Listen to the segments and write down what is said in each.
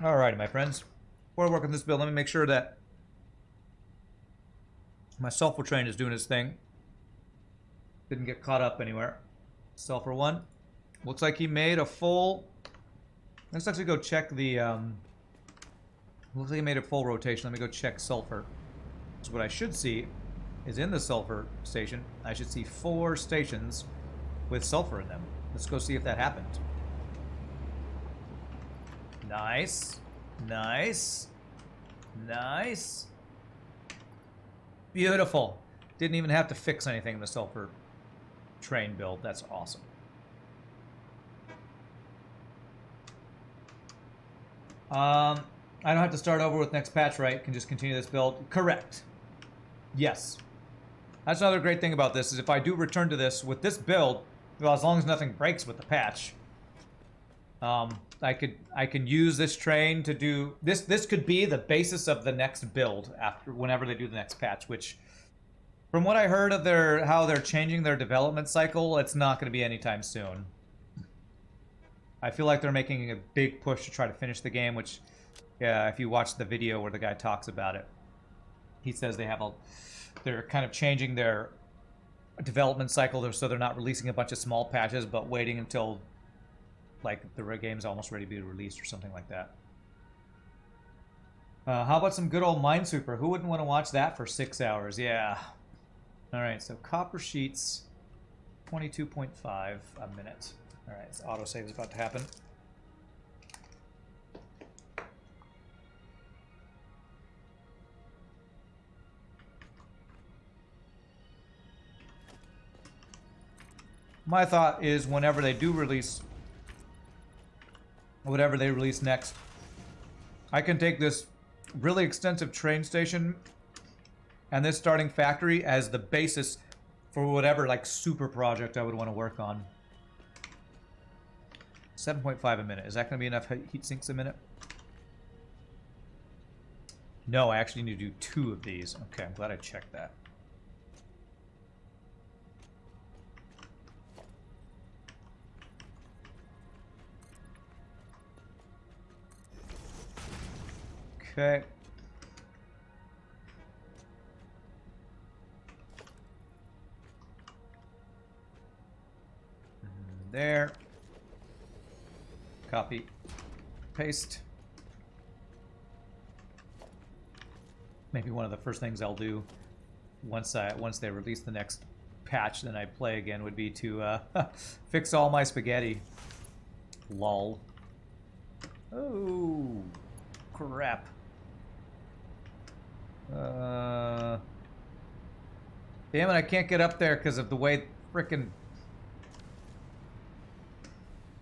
Alrighty, my friends. Before I work on this build, let me make sure that my sulfur train is doing its thing. Didn't get caught up anywhere. Sulfur 1. Looks like he made a full... Let's actually go check the... Looks like he made a full rotation. Let me go check sulfur. So what I should see is in the sulfur station, I should see 4 stations with sulfur in them. Let's go see if that happened. Nice. Nice. Nice. Beautiful. Didn't even have to fix anything in the sulfur train build. That's awesome. I don't have to start over with next patch, right? Can just continue this build. Correct. Yes. That's another great thing about this, is if I do return to this with this build, well, as long as nothing breaks with the patch, I can use this train to do this. This could be the basis of the next build after whenever they do the next patch. Which, from what I heard of how they're changing their development cycle, it's not going to be anytime soon. I feel like they're making a big push to try to finish the game. Which, yeah, if you watch the video where the guy talks about it, he says they're kind of changing their development cycle, so they're not releasing a bunch of small patches, but waiting until like the game's almost ready to be released or something like that. How about some good old Minesweeper? Who wouldn't want to watch that for 6 hours? Yeah. Alright, so copper sheets, 22.5 a minute. Alright, so autosave is about to happen. My thought is whenever they do release whatever they release next, I can take this really extensive train station and this starting factory as the basis for whatever like super project I would want to work on. 7.5 a minute. Is that going to be enough heat sinks a minute? No, I actually need to do 2 of these. Okay, I'm glad I checked that. Okay. There. Copy. Paste. Maybe one of the first things I'll do once they release the next patch, then I play again, would be to fix all my spaghetti. Lol. Oh, crap. Damn it, I can't get up there because of the way frickin'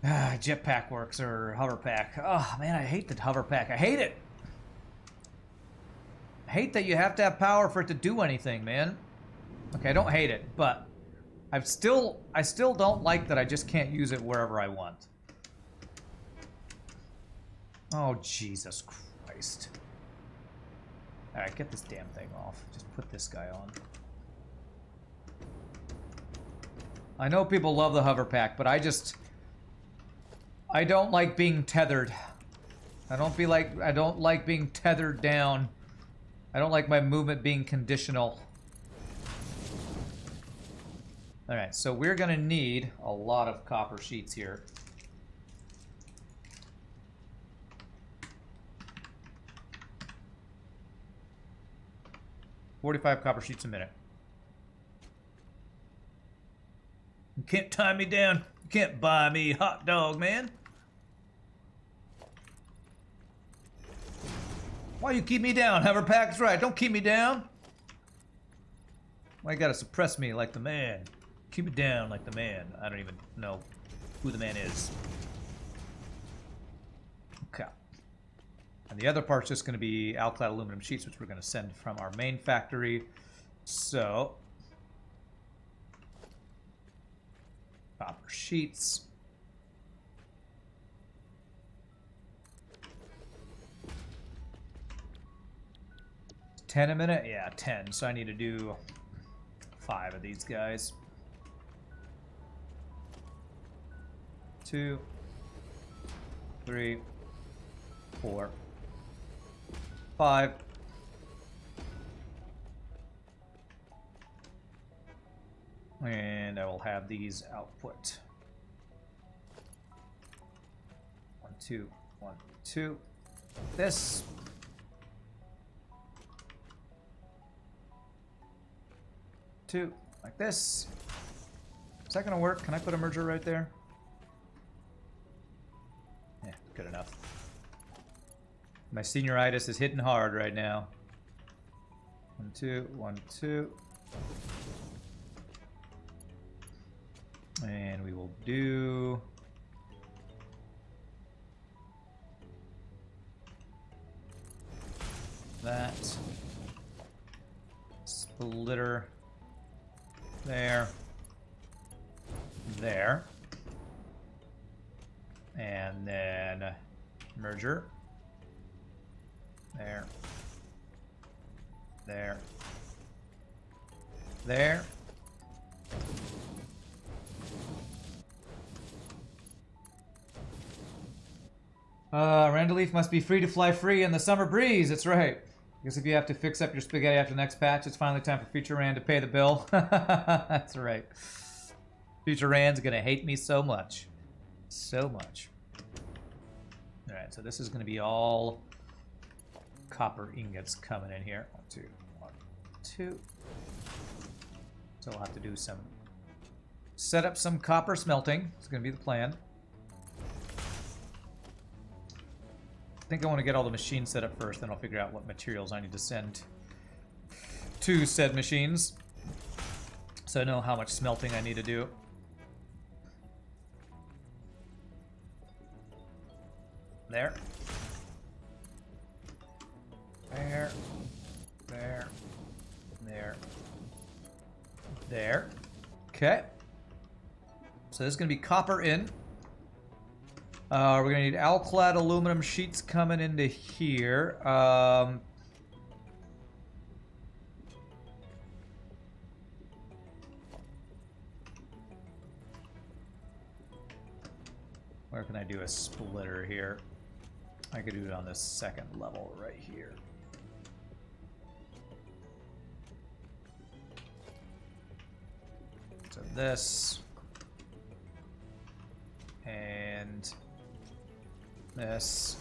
jetpack works, or hoverpack. Oh man, I hate the hoverpack. I hate it. I hate that you have to have power for it to do anything, man. Okay, I don't hate it, but I still don't like that I just can't use it wherever I want. Oh, Jesus Christ. Alright, get this damn thing off. Just put this guy on. I know people love the hover pack, but I don't like being tethered. I don't like being tethered down. I don't like my movement being conditional. Alright, so we're gonna need a lot of copper sheets here. $45 copper sheets a minute. You can't tie me down. You can't buy me a hot dog, man. Why you keep me down? Hoverpack's right. Don't keep me down. Why you gotta suppress me like the man? Keep me down like the man. I don't even know who the man is. Okay. And the other part's just going to be alkyd aluminum sheets, which we're going to send from our main factory. So, copper sheets. $10 a minute? Yeah, 10. So I need to do 5 of these guys. 2, 3, 4, 5. And I will have these output. 1, 2, 1, 2. This. Two, like this. Is that gonna work? Can I put a merger right there? Yeah, good enough. My senioritis is hitting hard right now. 1, 2, 1, 2. And we will do that. Splitter. There. There. And then merger. There. There. There. Randaleaf must be free to fly free in the summer breeze. That's right. Because if you have to fix up your spaghetti after the next patch, it's finally time for Future Rand to pay the bill. That's right. Future Rand's gonna hate me so much. So much. Alright, so this is gonna be all copper ingots coming in here. 1, 2, 1, 2. So we'll have to do some... set up some copper smelting. It's gonna be the plan. I think I want to get all the machines set up first, then I'll figure out what materials I need to send to said machines. So I know how much smelting I need to do. There. There. There. There. There. Okay. So this is going to be copper in. We're going to need alclad aluminum sheets coming into here. Where can I do a splitter here? I could do it on the second level right here. So this. And this.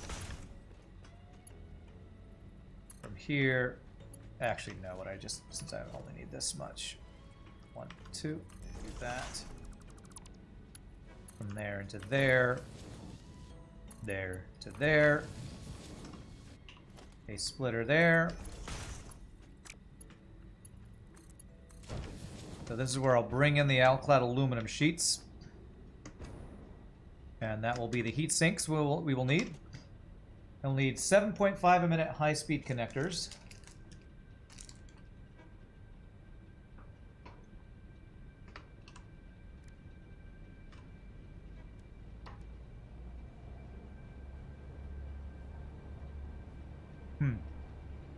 From here. Actually, no, what I just, since I only need this much. 1, 2, do that. From there into there. There to there. A splitter there. So this is where I'll bring in the alclad aluminum sheets. And that will be the heat sinks we will need. We'll need 7.5 a minute high-speed connectors.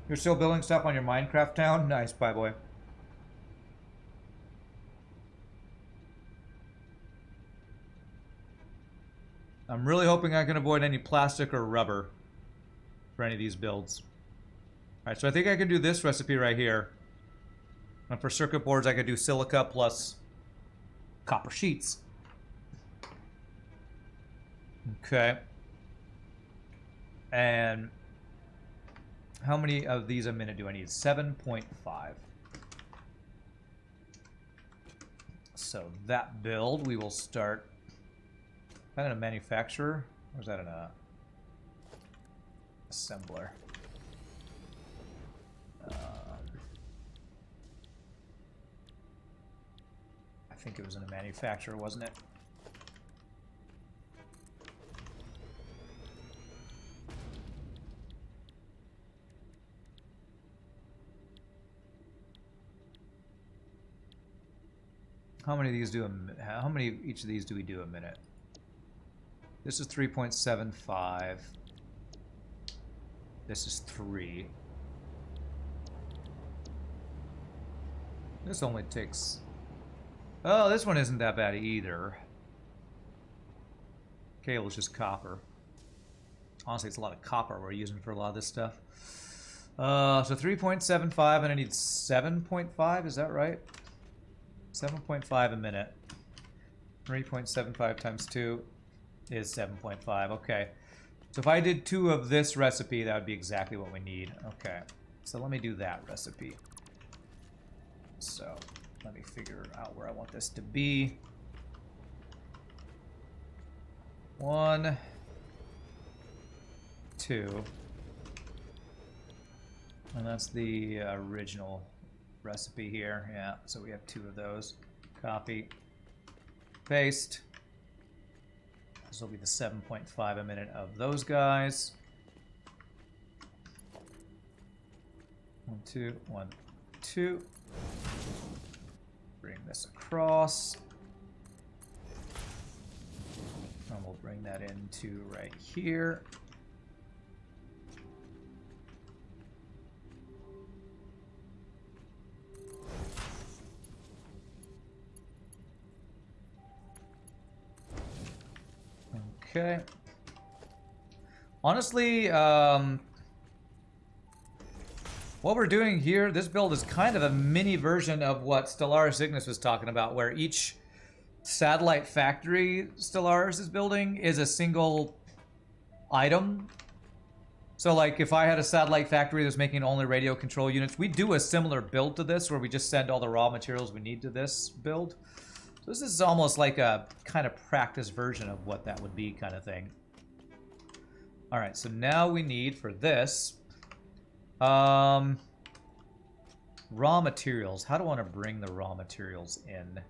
You're still building stuff on your Minecraft town? Nice, bye boy. I'm really hoping I can avoid any plastic or rubber for any of these builds. Alright, so I think I can do this recipe right here. And for circuit boards, I could do silica plus copper sheets. Okay. And how many of these a minute do I need? 7.5. So that build, we will start. Is that in a manufacturer? Or is that in a assembler? I think it was in a manufacturer, wasn't it? How many of these do how many each of these do we do a minute? This is 3.75. This is 3. This only takes... Oh, this one isn't that bad either. Cable's just copper. Honestly, it's a lot of copper we're using for a lot of this stuff. So 3.75, and I need 7.5, is that right? 7.5 a minute. 3.75 times 2 is 7.5, okay. So if I did 2 of this recipe, that would be exactly what we need. Okay, so let me do that recipe. So let me figure out where I want this to be. 1, 2, and that's the original recipe here. Yeah, so we have 2 of those. Copy, paste. This will be the 7.5 a minute of those guys. 1, 2, 1, 2. Bring this across. And we'll bring that into right here. Okay. Honestly, what we're doing here, this build is kind of a mini version of what Stellaris Ignis was talking about, where each satellite factory Stellaris is building is a single item. So like if I had a satellite factory that's making only radio control units, we do a similar build to this where we just send all the raw materials we need to this build. So this is almost like a kind of practice version of what that would be, kind of thing. All right, so now we need for this raw materials. How do I want to bring the raw materials in?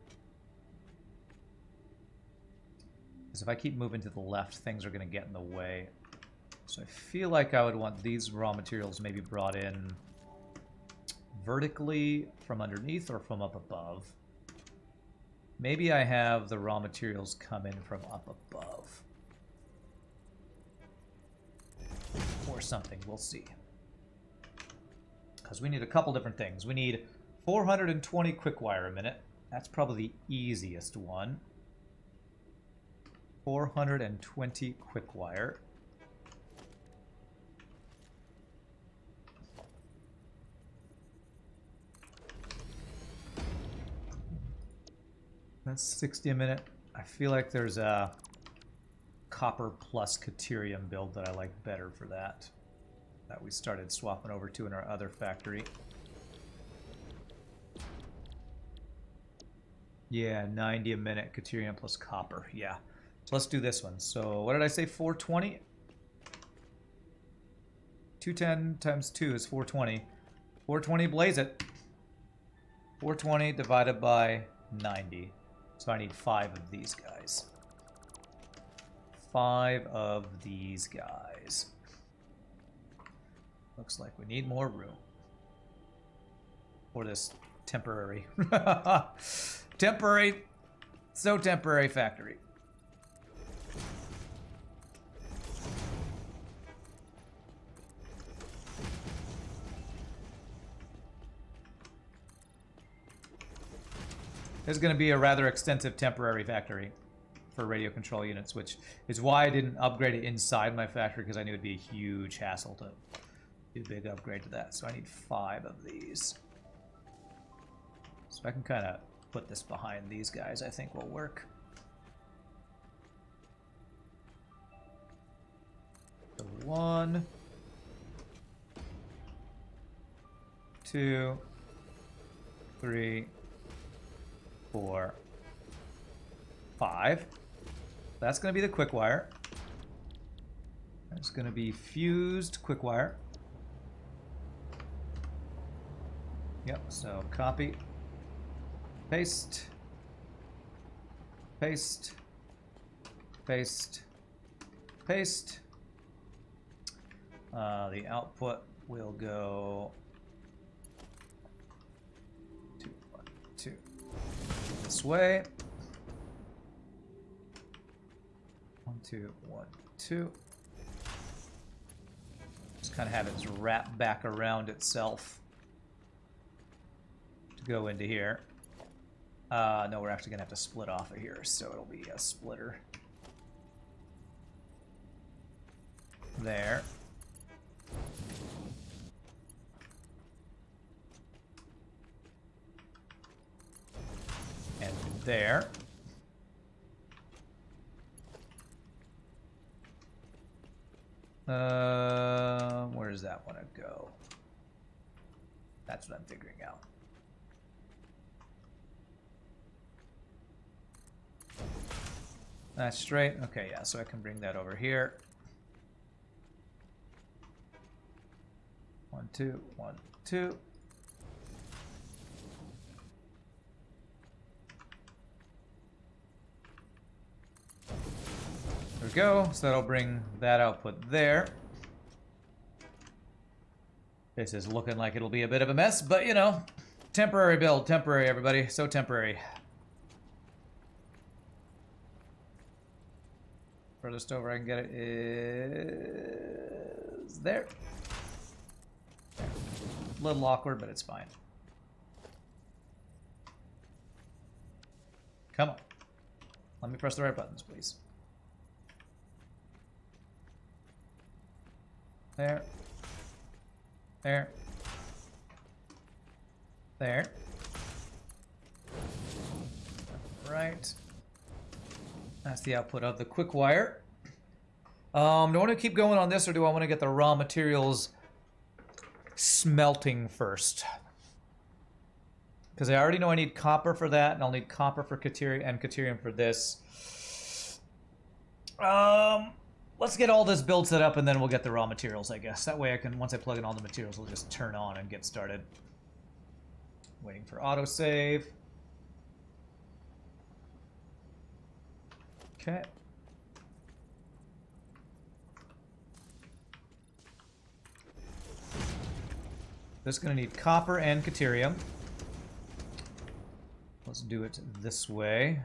Because if I keep moving to the left, things are going to get in the way. So I feel like I would want these raw materials maybe brought in vertically from underneath or from up above. Maybe I have the raw materials come in from up above. Or something, we'll see. Because we need a couple different things. We need 420 quick wire a minute. That's probably the easiest one. 420 quick wire. That's 60 a minute. I feel like there's a copper plus caterium build that I like better for that. That we started swapping over to in our other factory. Yeah, 90 a minute, caterium plus copper. Yeah. So let's do this one. So what did I say, 420? 210 times 2 is 420. 420, blaze it. 420 divided by 90. So I need 5 of these guys. 5 of these guys. Looks like we need more room for this temporary, so temporary factory. There's going to be a rather extensive temporary factory for radio control units, which is why I didn't upgrade it inside my factory, because I knew it'd be a huge hassle to do a big upgrade to that. So I need 5 of these. So I can kind of put this behind these guys, I think will work. So 1, 2, 3, 4, 5. That's going to be the quick wire. That's going to be fused quick wire. Yep, so copy, paste, paste, paste, paste. The output will go 2, 1, 2 this way. 1, 2, 1, 2. Just kind of have it wrap back around itself to go into here. No, we're actually gonna have to split off of here, so it'll be a splitter. There. And there. Where does that want to go? That's what I'm figuring out. That's straight. Okay, yeah, so I can bring that over here. 1, 2, 1, 2. There we go. So that'll bring that output there. This is looking like it'll be a bit of a mess, but you know, temporary build, temporary, everybody. So temporary. Furthest over I can get it is there. A little awkward, but it's fine. Come on. Let me press the right buttons, please. There. There. There. Right. That's the output of the quick wire. Do I want to keep going on this, or do I want to get the raw materials smelting first? Because I already know I need copper for that, and I'll need copper for Caterium for this. Let's get all this build set up, and then we'll get the raw materials, I guess. That way I can, once I plug in all the materials, we'll just turn on and get started. Waiting for autosave. Okay. This is going to need copper and Caterium. Let's do it this way.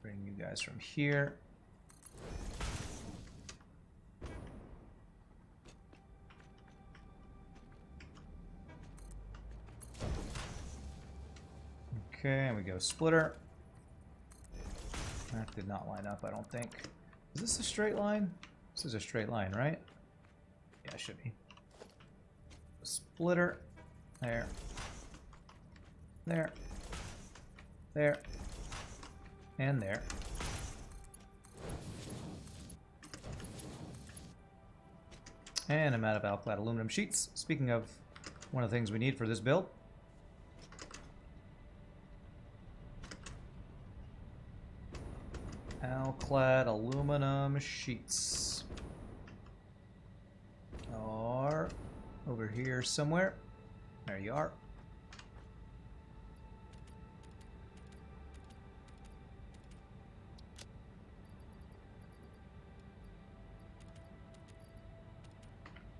Bring you guys from here. Okay, and we go splitter. That did not line up, I don't think. Is this a straight line? This is a straight line, right? Yeah, it should be. Splitter. There. There. There. And there. And I'm out of alclad aluminum sheets. Speaking of one of the things we need for this build. Alclad aluminum sheets are over here somewhere. There you are.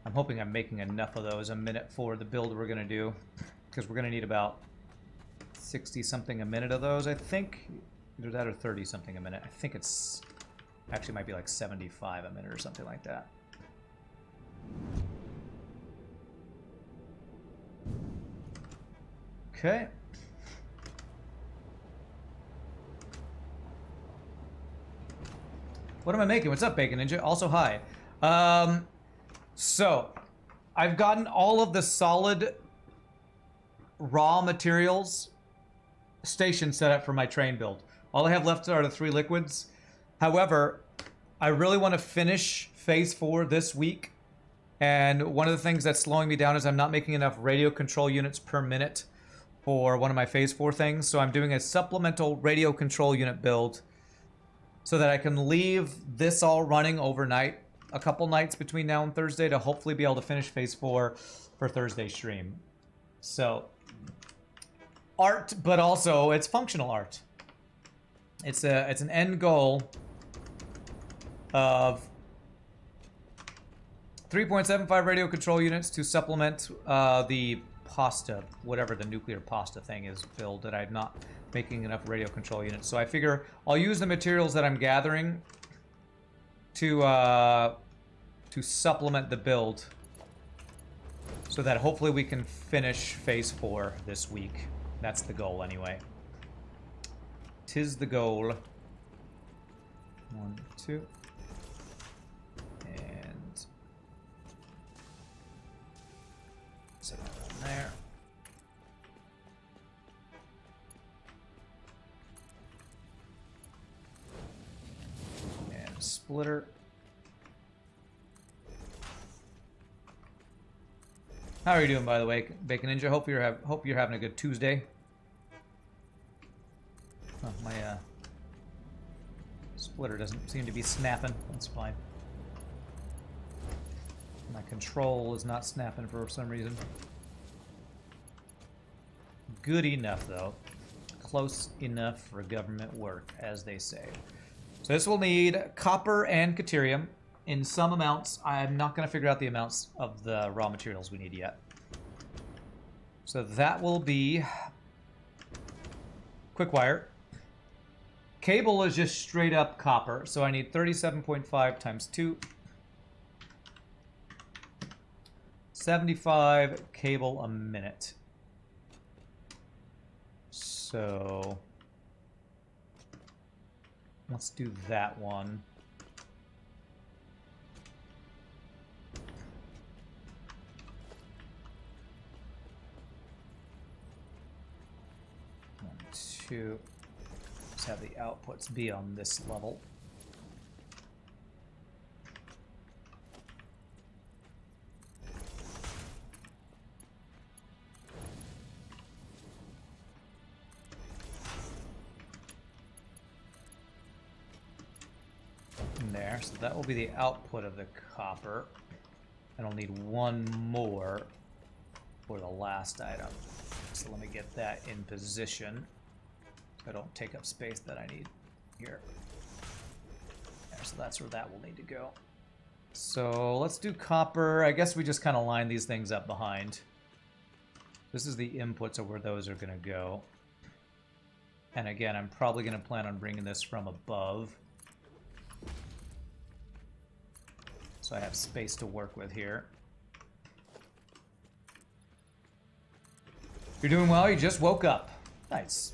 I'm hoping I'm making enough of those a minute for the build we're going to do, because we're going to need about 60 something a minute of those, I think. Either that or 30 something a minute. I think it's actually might be like 75 a minute or something like that. Okay. What am I making? What's up, Bacon Ninja? Also, hi. So, I've gotten all of the solid raw materials station set up for my train build. All I have left are the 3 liquids. However, I really want to finish Phase 4 this week. And one of the things that's slowing me down is I'm not making enough radio control units per minute for one of my Phase 4 things. So I'm doing a supplemental radio control unit build so that I can leave this all running overnight, a couple nights between now and Thursday, to hopefully be able to finish Phase 4 for Thursday's stream. So, art, but also it's functional art. It's an end goal of 3.75 radio control units to supplement the pasta, whatever the nuclear pasta thing is build that I'm not making enough radio control units. So I figure I'll use the materials that I'm gathering to supplement the build so that hopefully we can finish Phase 4 this week. That's the goal anyway. 'Tis the goal. 1, 2. And set that on there. And splitter. How are you doing, by the way, Bacon Ninja? Hope you're having a good Tuesday. Oh, my splitter doesn't seem to be snapping. That's fine. My control is not snapping for some reason. Good enough, though. Close enough for government work, as they say. So this will need copper and caterium in some amounts. I'm not going to figure out the amounts of the raw materials we need yet. So that will be quick wire. Cable is just straight up copper, so I need 37.5 times 2. 75 cable a minute. So let's do that one. One, two. Let's have the outputs be on this level. There, so that will be the output of the copper. And I'll need one more for the last item. So let me get that in position. I don't take up space that I need here. There, so that's where that will need to go. So let's do copper. I guess we just kind of line these things up behind. This is the inputs of where those are going to go. And again, I'm probably going to plan on bringing this from above. So I have space to work with here. You're doing well, you just woke up. Nice.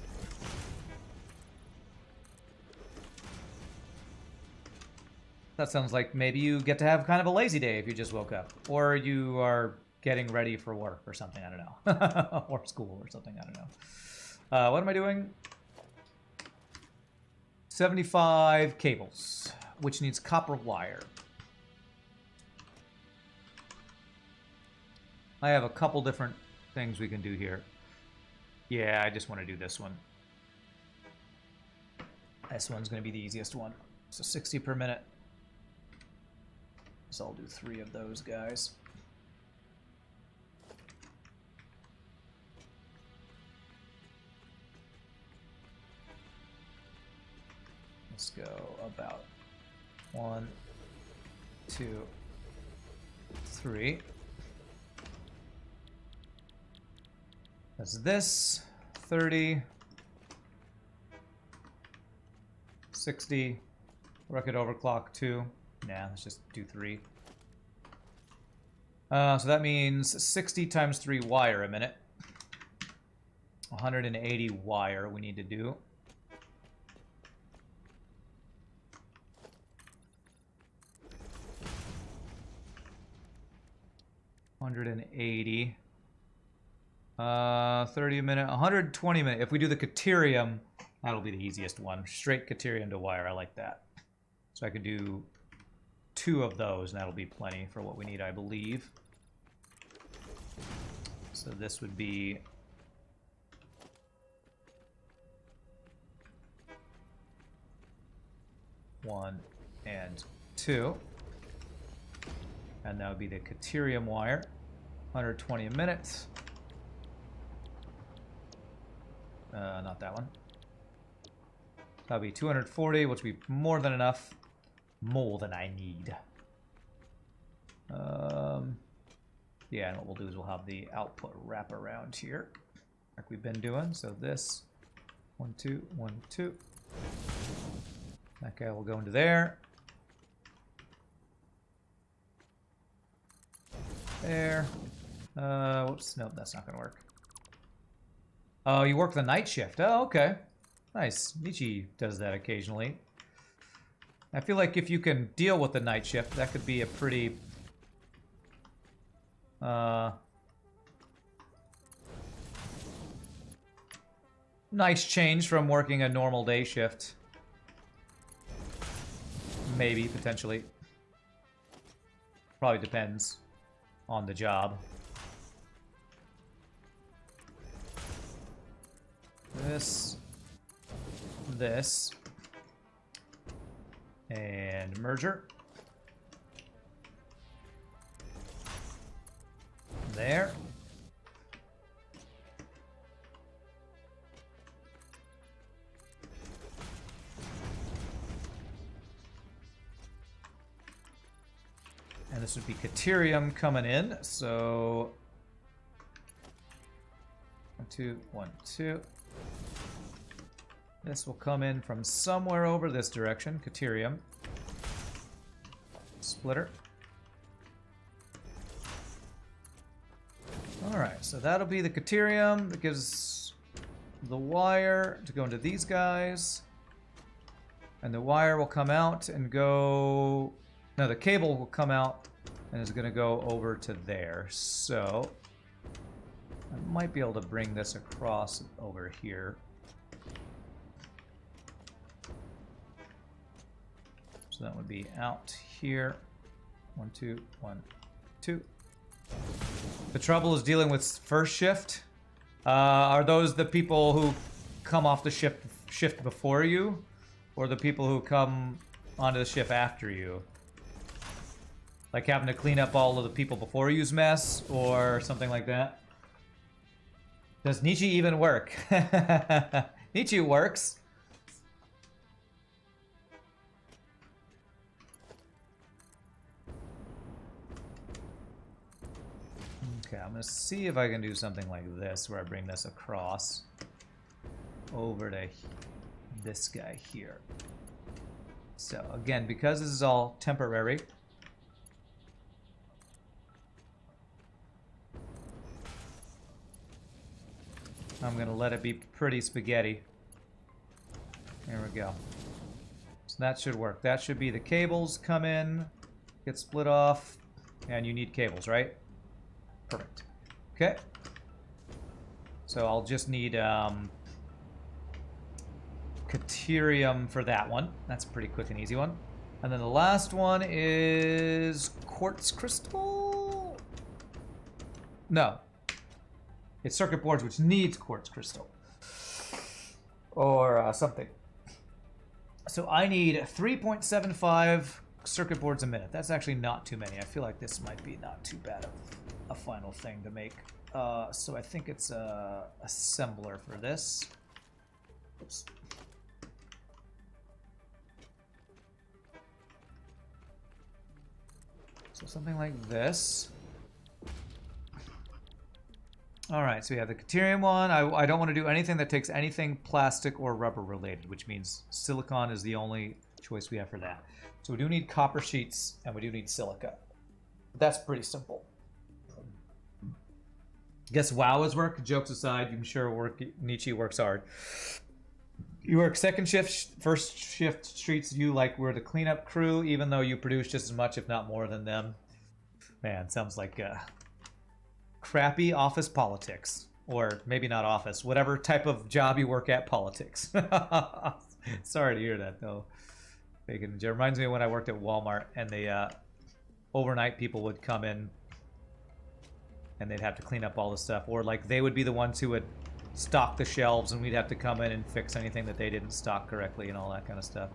That sounds like maybe you get to have kind of a lazy day if you just woke up. Or you are getting ready for work or something, I don't know. Or school or something, I don't know. What am I doing? 75 cables, which needs copper wire. I have a couple different things we can do here. Yeah, I just want to do this one. This one's going to be the easiest one. So 60 per minute. So I'll do 3 of those guys. Let's go about 1, 2, 3. That's this, 30, 60, record overclock 2. Nah, let's just do 3. So that means 60 times 3 wire a minute. 180 wire we need to do. $180. 30 a minute, 120 a minute. If we do the caterium, that'll be the easiest one. Straight caterium to wire, I like that. So I could do 2 of those, and that'll be plenty for what we need, I believe. So this would be one and 2. And that would be the caterium wire. 120 a minute. Not that one. That'll be 240, which will be more than enough. More than I need. Yeah, and what we'll do is we'll have the output wrap around here, like we've been doing. So this, 1, 2, 1, 2. That guy will go into there. There. Whoops, nope, that's not gonna work. Oh, you work the night shift. Oh, okay. Nice. Michi does that occasionally. I feel like if you can deal with the night shift, that could be a pretty... nice change from working a normal day shift. Maybe, potentially. Probably depends on the job. This. And merger. There. And this would be Caterium coming in, so 1, 2, 1, 2. This will come in from somewhere over this direction, Caterium. Splitter. Alright, so that'll be the Caterium that gives the wire to go into these guys. And the wire will come out and go... No, the cable will come out and is going to go over to there. So I might be able to bring this across over here. So that would be out here. 1, 2, 1, 2. The trouble is dealing with first shift. Are those the people who come off the shift before you? Or the people who come onto the shift after you? Like having to clean up all of the people before you's mess, or something like that. Does Nietzsche even work? Nietzsche works. Okay, I'm gonna see if I can do something like this, where I bring this across over to this guy here. So again, because this is all temporary, I'm gonna let it be pretty spaghetti. There we go. So that should work. That should be the cables come in, get split off, and you need cables, right? Perfect. Okay. So I'll just need Caterium for that one. That's a pretty quick and easy one. And then the last one is quartz crystal? No. It's circuit boards which needs quartz crystal. Or something. So I need 3.75 circuit boards a minute. That's actually not too many. I feel like this might be not too bad of a final thing to make. So I think it's a assembler for this. Oops. So something like this. Alright, so we have the Caterium one. I don't want to do anything that takes anything plastic or rubber related, which means silicon is the only choice we have for that. So we do need copper sheets, and we do need silica. That's pretty simple. Guess WoW is work? Jokes aside, I'm sure Nietzsche works hard. You work second shift, first shift treats you like we're the cleanup crew, even though you produce just as much, if not more than them. Man, sounds like... crappy office politics, or maybe not office, whatever type of job you work at, politics. Sorry to hear that, though. It reminds me of when I worked at Walmart, and the overnight people would come in and they'd have to clean up all the stuff, or like they would be the ones who would stock the shelves, and we'd have to come in and fix anything that they didn't stock correctly and all that kind of stuff.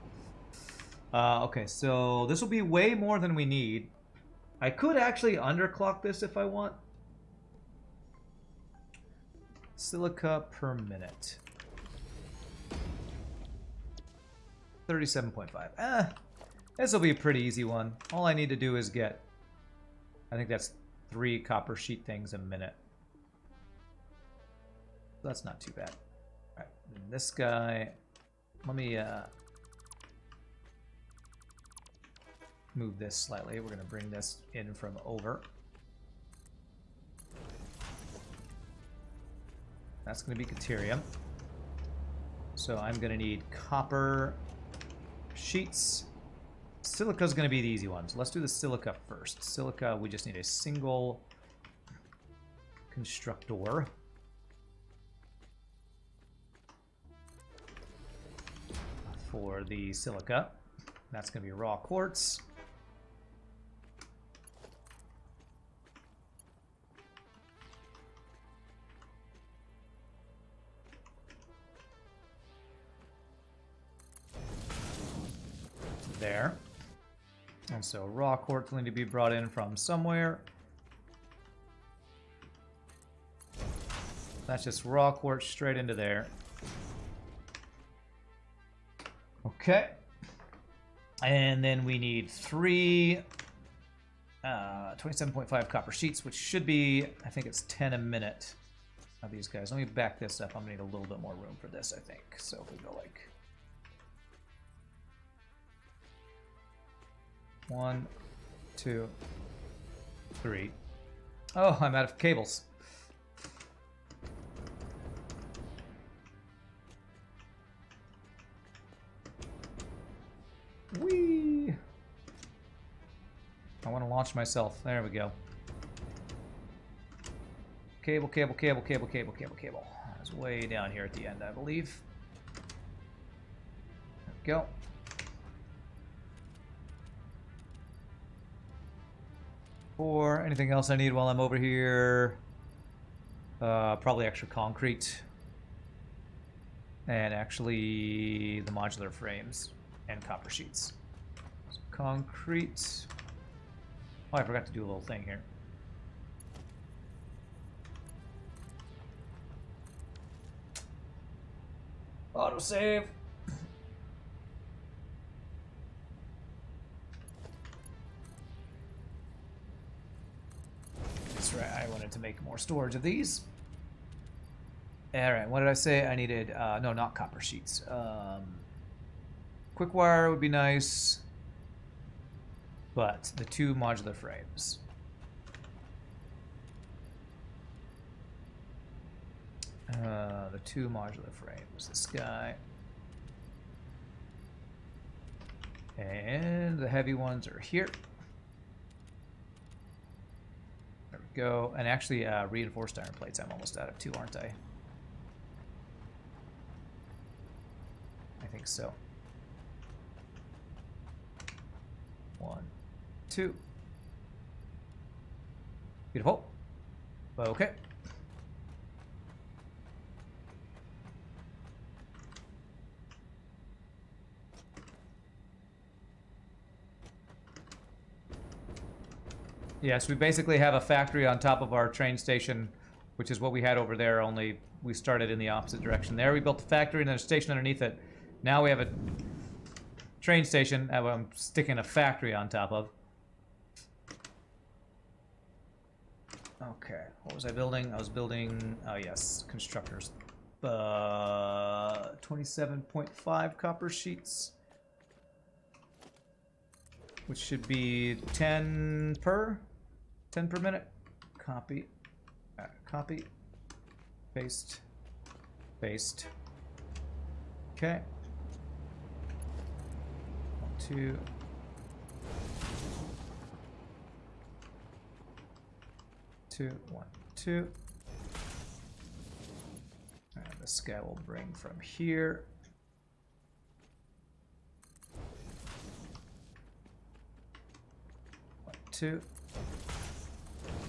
Okay, so this will be way more than we need. I could actually underclock this if I want. Silica per minute. 37.5. This will be a pretty easy one. All I need to do is get, I think that's 3 copper sheet things a minute. That's not too bad. All right, and this guy, let me move this slightly. We're gonna bring this in from over. That's going to be Caterium. So I'm going to need copper sheets. Silica's going to be the easy one. So let's do the silica first. Silica, we just need a single constructor. For the silica. That's going to be raw quartz. There. And so raw quartz will need to be brought in from somewhere. That's just raw quartz straight into there. Okay. And then we need 3 27.5 copper sheets, which should be, I think it's 10 a minute of these guys. Let me back this up. I'm going to need a little bit more room for this, I think. So if we go like 1, 2, 3. Oh, I'm out of cables. Whee! I want to launch myself. There we go. Cable, cable, cable, cable, cable, cable, cable. It's way down here at the end, I believe. There we go. For anything else I need while I'm over here, probably extra concrete. And actually the modular frames and copper sheets. So concrete. Oh, I forgot to do a little thing here. Autosave. That's right, I wanted to make more storage of these. Alright, what did I say? I needed, no, not copper sheets. Quick wire would be nice. But the 2 modular frames. The 2 modular frames. This guy. And the heavy ones are here. There we go. And actually, reinforced iron plates. I'm almost out of 2, aren't I? I think so. 1, 2. Beautiful. Okay. Yes, we basically have a factory on top of our train station, which is what we had over there, only we started in the opposite direction. There we built the factory and then a station underneath it. Now we have a train station that I'm sticking a factory on top of. Okay, what was I building? I was building, oh yes, constructors. 27.5 copper sheets. Which should be 10 per minute. Copy, copy, paste, paste. Okay. 1, 2. 2, 1, 2. And this guy will bring from here. Two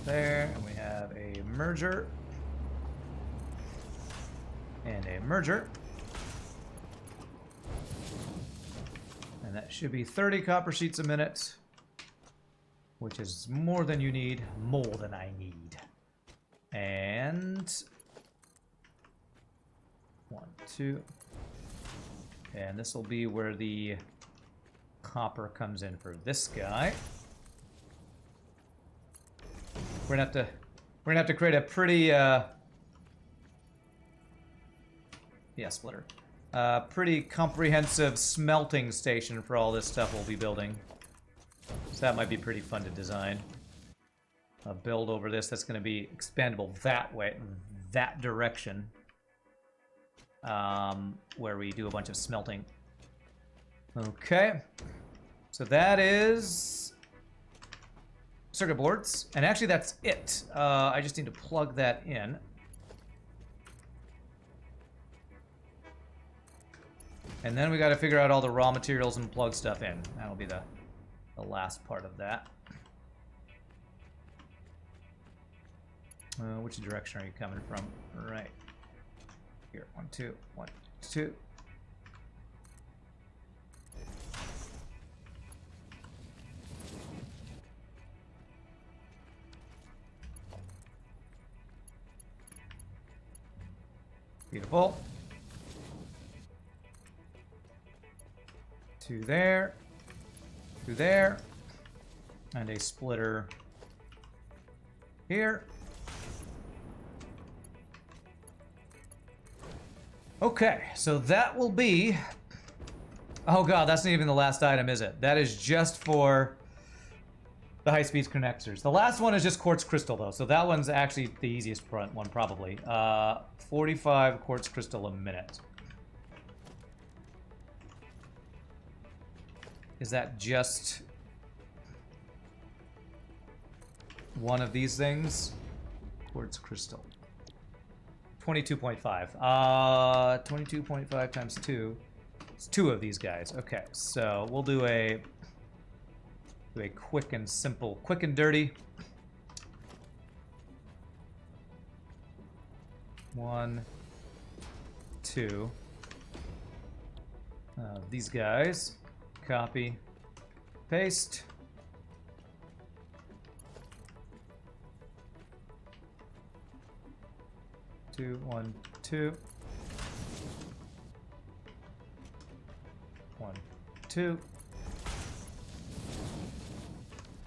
there, and we have a merger and a merger, and that should be 30 copper sheets a minute, which is more than you need, more than I need. And 1, 2, and this will be where the copper comes in for this guy. We're gonna have to create a pretty splitter. Pretty comprehensive smelting station for all this stuff we'll be building. So that might be pretty fun to design. A build over this that's gonna be expandable that way, that direction. Where we do a bunch of smelting. Okay. So that is circuit boards, and actually that's it. I just need to plug that in. And then we got to figure out all the raw materials and plug stuff in. That'll be the last part of that. Which direction are you coming from? Right here. 1, 2, 1, 2. Beautiful. 2 there. 2 there. And a splitter here. Okay, so that will be... Oh god, that's not even the last item, is it? That is just for the high-speed connectors. The last one is just quartz crystal, though, so that one's actually the easiest one, probably. 45 quartz crystal a minute. Is that just one of these things? Quartz crystal. 22.5. 22.5 times 2. It's 2 of these guys. Okay, so we'll do a quick and simple, quick and dirty. 1, 2. These guys. Copy. Paste. Two, 1, 2. 1, 2.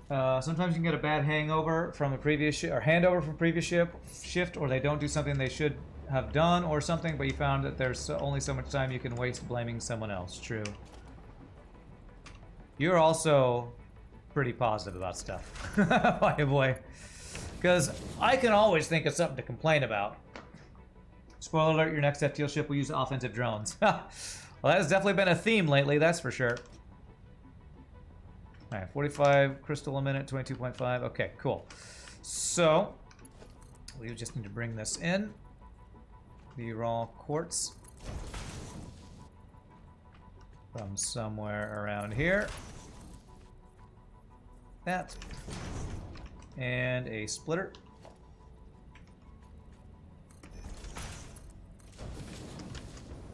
Sometimes you can get a bad hangover from a previous or handover from previous shift, or they don't do something they should have done or something, but you found that there's only so much time you can waste blaming someone else. True. You're also pretty positive about stuff, by the way, because I can always think of something to complain about. Spoiler alert, your next FTL ship will use offensive drones. Well, that has definitely been a theme lately, that's for sure. Alright, 45 crystal a minute, 22.5. Okay, cool. So, we just need to bring this in. The raw quartz. From somewhere around here. That. And a splitter.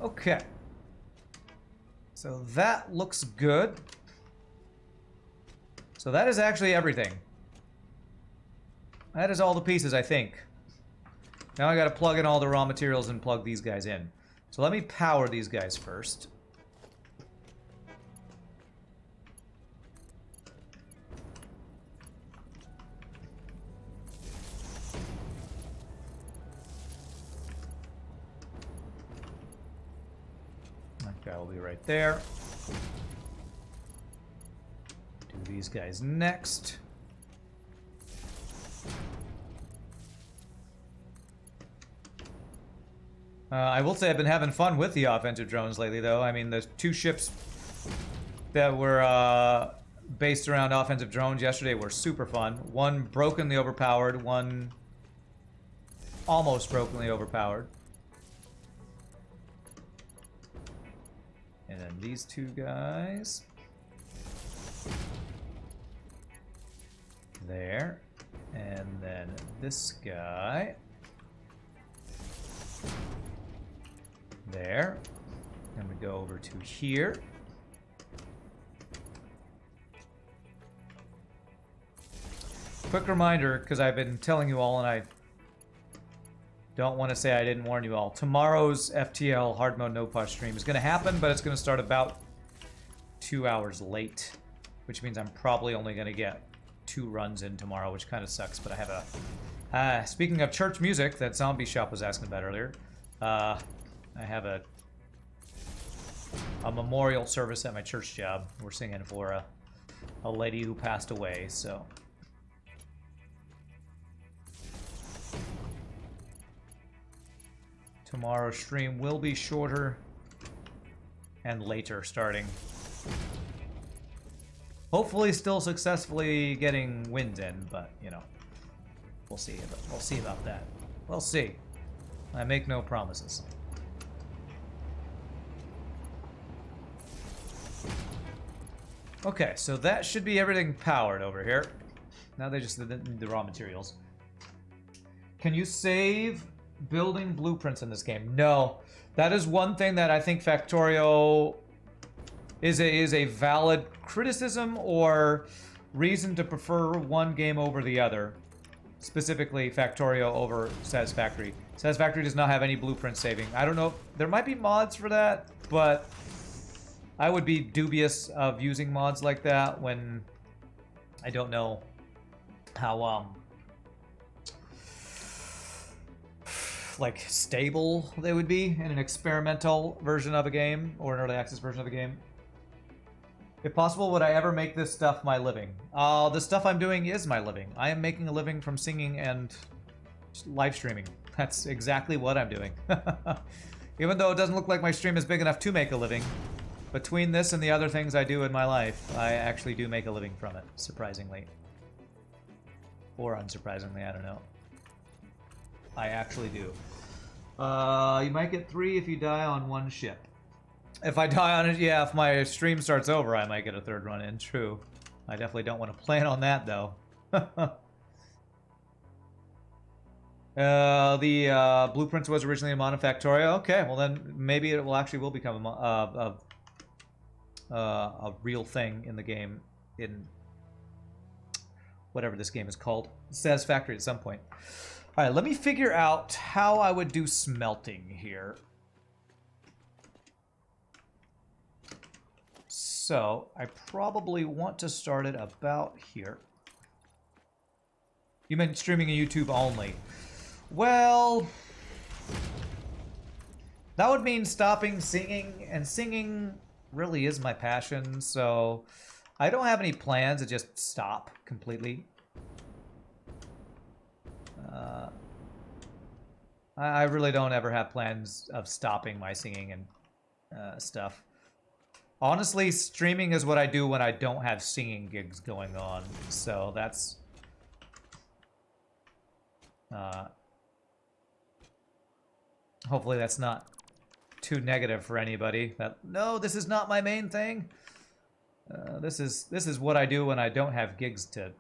Okay. So that looks good. So that is actually everything. That is all the pieces, I think. Now I gotta plug in all the raw materials and plug these guys in. So let me power these guys first. That guy will be right there. Do these guys next. I will say I've been having fun with the offensive drones lately, though. I mean, the 2 ships that were based around offensive drones yesterday were super fun. One brokenly overpowered, one almost brokenly overpowered. And then these 2 guys. There. And then this guy. There. Then we go over to here. Quick reminder, because I've been telling you all and I don't want to say I didn't warn you all. Tomorrow's FTL hard mode no push stream is going to happen, but it's going to start about 2 hours late, which means I'm probably only going to get 2 runs in tomorrow, which kind of sucks, but I have a... speaking of church music that Zombie Shop was asking about earlier, I have a memorial service at my church job. We're singing for a lady who passed away, so... Tomorrow's stream will be shorter and later starting. Hopefully still successfully getting wind in, but, you know, we'll see. We'll see about that. We'll see. I make no promises. Okay, so that should be everything powered over here. Now they just need the raw materials. Can you save building blueprints in this game? No. That is one thing that I think Factorio is a valid criticism or reason to prefer one game over the other. Specifically, Factorio over Satisfactory. Satisfactory does not have any blueprint saving. I don't know. There might be mods for that, but I would be dubious of using mods like that when I don't know how, like, stable they would be in an experimental version of a game or an early access version of a game. If possible, would I ever make this stuff my living? The stuff I'm doing is my living. I am making a living from singing and live streaming. That's exactly what I'm doing. Even though it doesn't look like my stream is big enough to make a living, between this and the other things I do in my life, I actually do make a living from it, surprisingly. Or unsurprisingly, I don't know. I actually do. You might get 3 if you die on one ship. If I die on it, yeah, if my stream starts over, I might get a 3rd run in. True. I definitely don't want to plan on that, though. The Blueprints was originally a mod in Factorio. Okay, well then maybe it will actually become a real thing in the game, in whatever this game is called. Satisfactory at some point. All right, let me figure out how I would do smelting here. So, I probably want to start it about here. You meant streaming on YouTube only. Well, that would mean stopping singing, and singing really is my passion, so I don't have any plans to just stop completely. I really don't ever have plans of stopping my singing and stuff. Honestly, streaming is what I do when I don't have singing gigs going on, so that's... hopefully that's not too negative for anybody. That, no, this is not my main thing. This is what I do when I don't have gigs to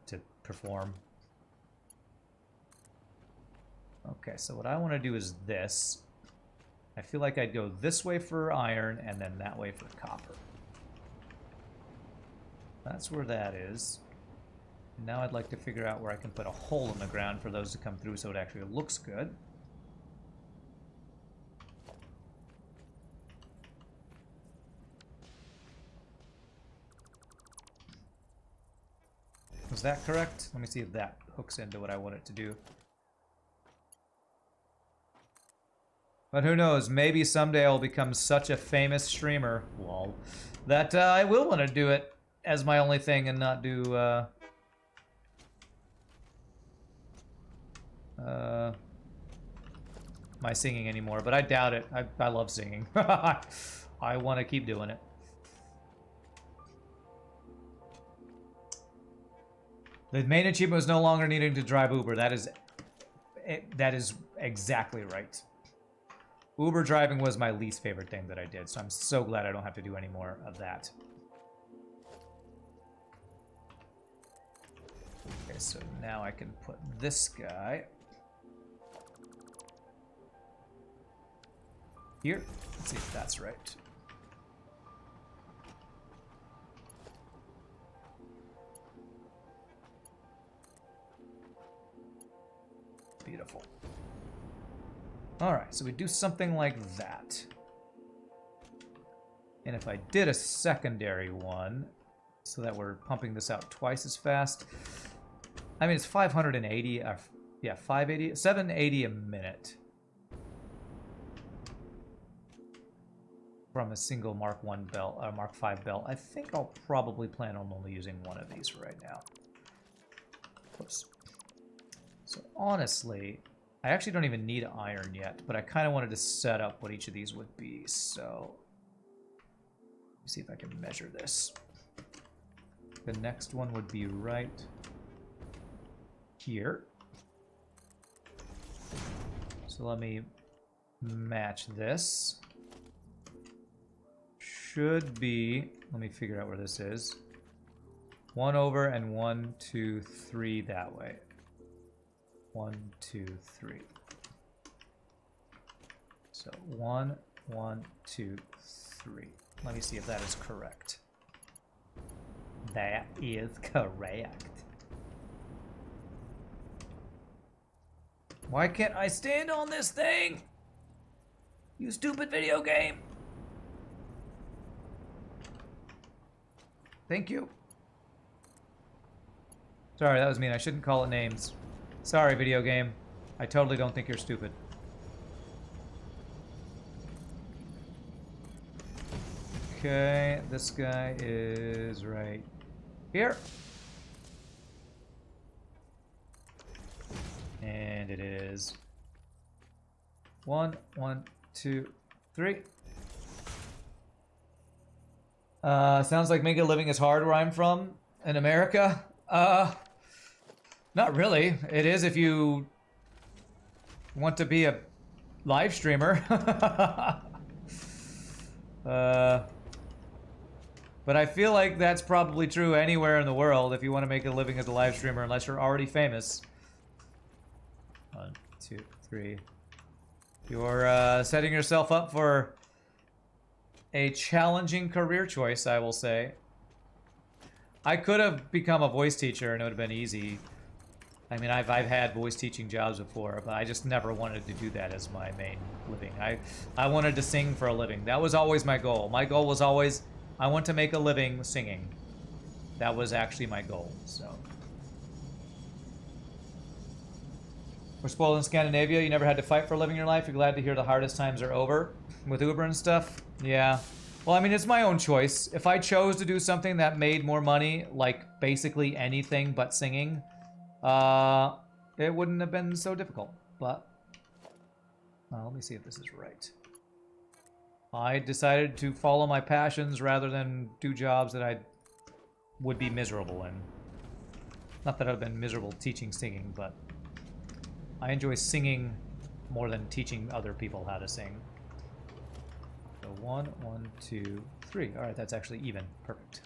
perform. Okay, so what I want to do is this. I feel like I'd go this way for iron and then that way for copper. That's where that is. Now I'd like to figure out where I can put a hole in the ground for those to come through so it actually looks good. Was that correct? Let me see if that hooks into what I want it to do. But who knows, maybe someday I'll become such a famous streamer, lol, that I will want to do it as my only thing and not do, my singing anymore. But I doubt it. I love singing. I want to keep doing it. The main achievement was no longer needing to drive Uber. That is exactly right. Uber driving was my least favorite thing that I did, so I'm so glad I don't have to do any more of that. Okay, so now I can put this guy here. Let's see if that's right. Beautiful. Alright, so we do something like that. And if I did a secondary one, so that we're pumping this out twice as fast. I mean, it's 580, yeah, 580, 780 a minute. From a single Mark 1 belt, Mark 5 belt. I think I'll probably plan on only using one of these right now. Whoops. So honestly, I actually don't even need iron yet, but I kind of wanted to set up what each of these would be, so... Let me see if I can measure this. the next one would be right here. So let me match this. Should be, let me figure out where this is. 1 over and 1, 2, 3 that way. 1, 2, 3. So 1, 1, 2, 3. Let me see if that is correct. That is correct. Why can't I stand on this thing? You stupid video game. Thank you. Sorry, that was mean. I shouldn't call it names. Sorry, video game. I totally don't think you're stupid. Okay, this guy is right here. And it is 1, 1, 2, 3. Sounds like making a living is hard where I'm from in America. Not really. It is if you want to be a live streamer. But I feel like that's probably true anywhere in the world if you want to make a living as a live streamer, unless you're already famous. 1, 2, 3. You're setting yourself up for a challenging career choice, I will say. I could have become a voice teacher and it would have been easy. I mean, I've had voice teaching jobs before, but I just never wanted to do that as my main living. I wanted to sing for a living. That was always my goal. My goal was always, I want to make a living singing. That was actually my goal, so. We're spoiled in Scandinavia. You never had to fight for a living in your life. You're glad to hear the hardest times are over with Uber and stuff. Yeah. Well, I mean, it's my own choice. If I chose to do something that made more money, like basically anything but singing, it wouldn't have been so difficult. But let me see if this is right. I decided to follow my passions rather than do jobs that I would be miserable in. Not that I've been miserable teaching singing, but I enjoy singing more than teaching other people how to sing. So 1, 1, 2, 3. All right, that's actually even. Perfect.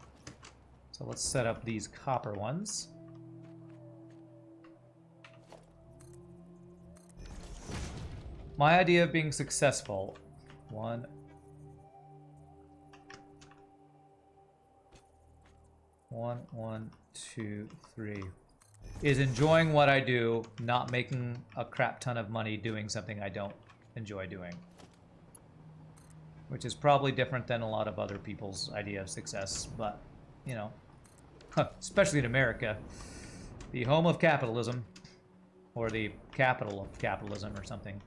So let's set up these copper ones. My idea of being successful. 1. 1, 1, 2, 3. Is enjoying what I do, not making a crap ton of money doing something I don't enjoy doing. Which is probably different than a lot of other people's idea of success, but, you know, especially in America, the home of capitalism, or the capital of capitalism or something,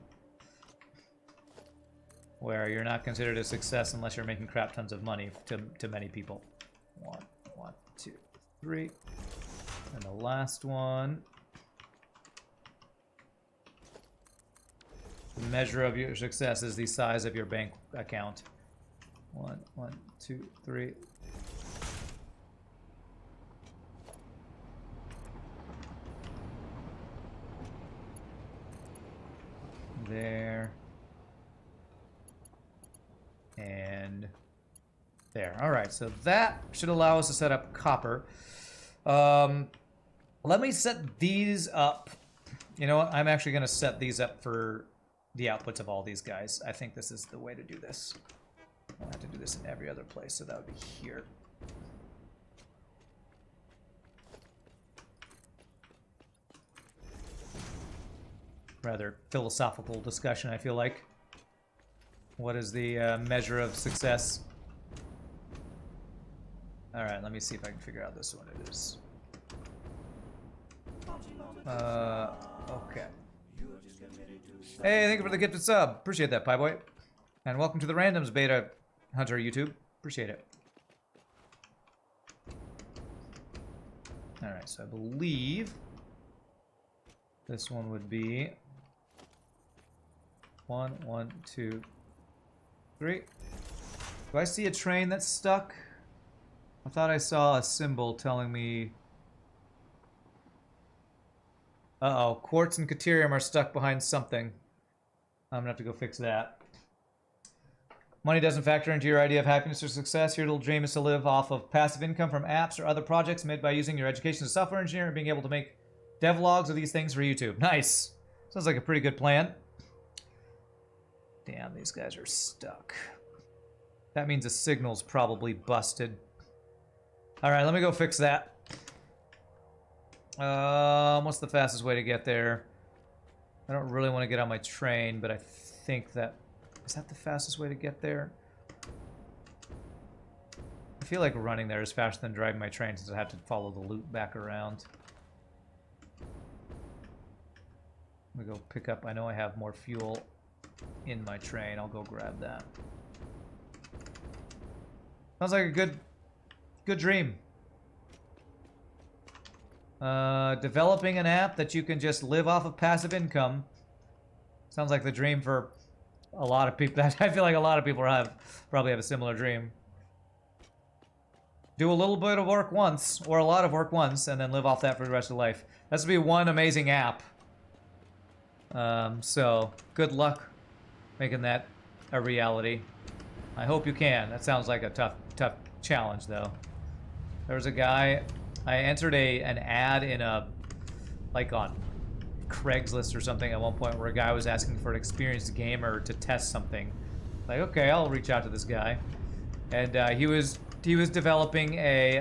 where you're not considered a success unless you're making crap tons of money to many people. 1, 1, 2, 3. And the last one. The measure of your success is the size of your bank account. 1, 1, 2, 3. There. And there. All right, so that should allow us to set up copper. Let me set these up. You know what? I'm actually going to set these up for the outputs of all these guys. I think this is the way to do this. I'll have to do this in every other place, so that would be here. Rather philosophical discussion, I feel like. What is the measure of success? Alright, let me see if I can figure out this one. It is. Okay. Hey, thank you for the gifted sub. Appreciate that, Pie Boy. And welcome to the Randoms Beta Hunter YouTube. Appreciate it. Alright, so I believe this one would be 1, 1, 2, 3. Do I see a train that's stuck? I thought I saw a symbol telling me... Uh-oh, quartz and caterium are stuck behind something. I'm gonna have to go fix that. Money doesn't factor into your idea of happiness or success. Your little dream is to live off of passive income from apps or other projects made by using your education as a software engineer and being able to make devlogs of these things for YouTube. Nice. Sounds like a pretty good plan. Damn, these guys are stuck. That means the signal's probably busted. Alright, let me go fix that. What's the fastest way to get there? I don't really want to get on my train, but I think that... Is that the fastest way to get there? I feel like running there is faster than driving my train since I have to follow the loop back around. I'm gonna go pick up... I know I have more fuel in my train. I'll go grab that. Sounds like a good dream. Developing an app that you can just live off of passive income. Sounds like the dream for a lot of people. I feel like a lot of people probably have a similar dream. Do a little bit of work once, or a lot of work once, and then live off that for the rest of life. That's to be one amazing app. So, good luck making that a reality. I hope you can. That sounds like a tough challenge, though. There was a guy... I entered an ad in like on Craigslist or something at one point where a guy was asking for an experienced gamer to test something. Like, okay, I'll reach out to this guy. And he was developing a...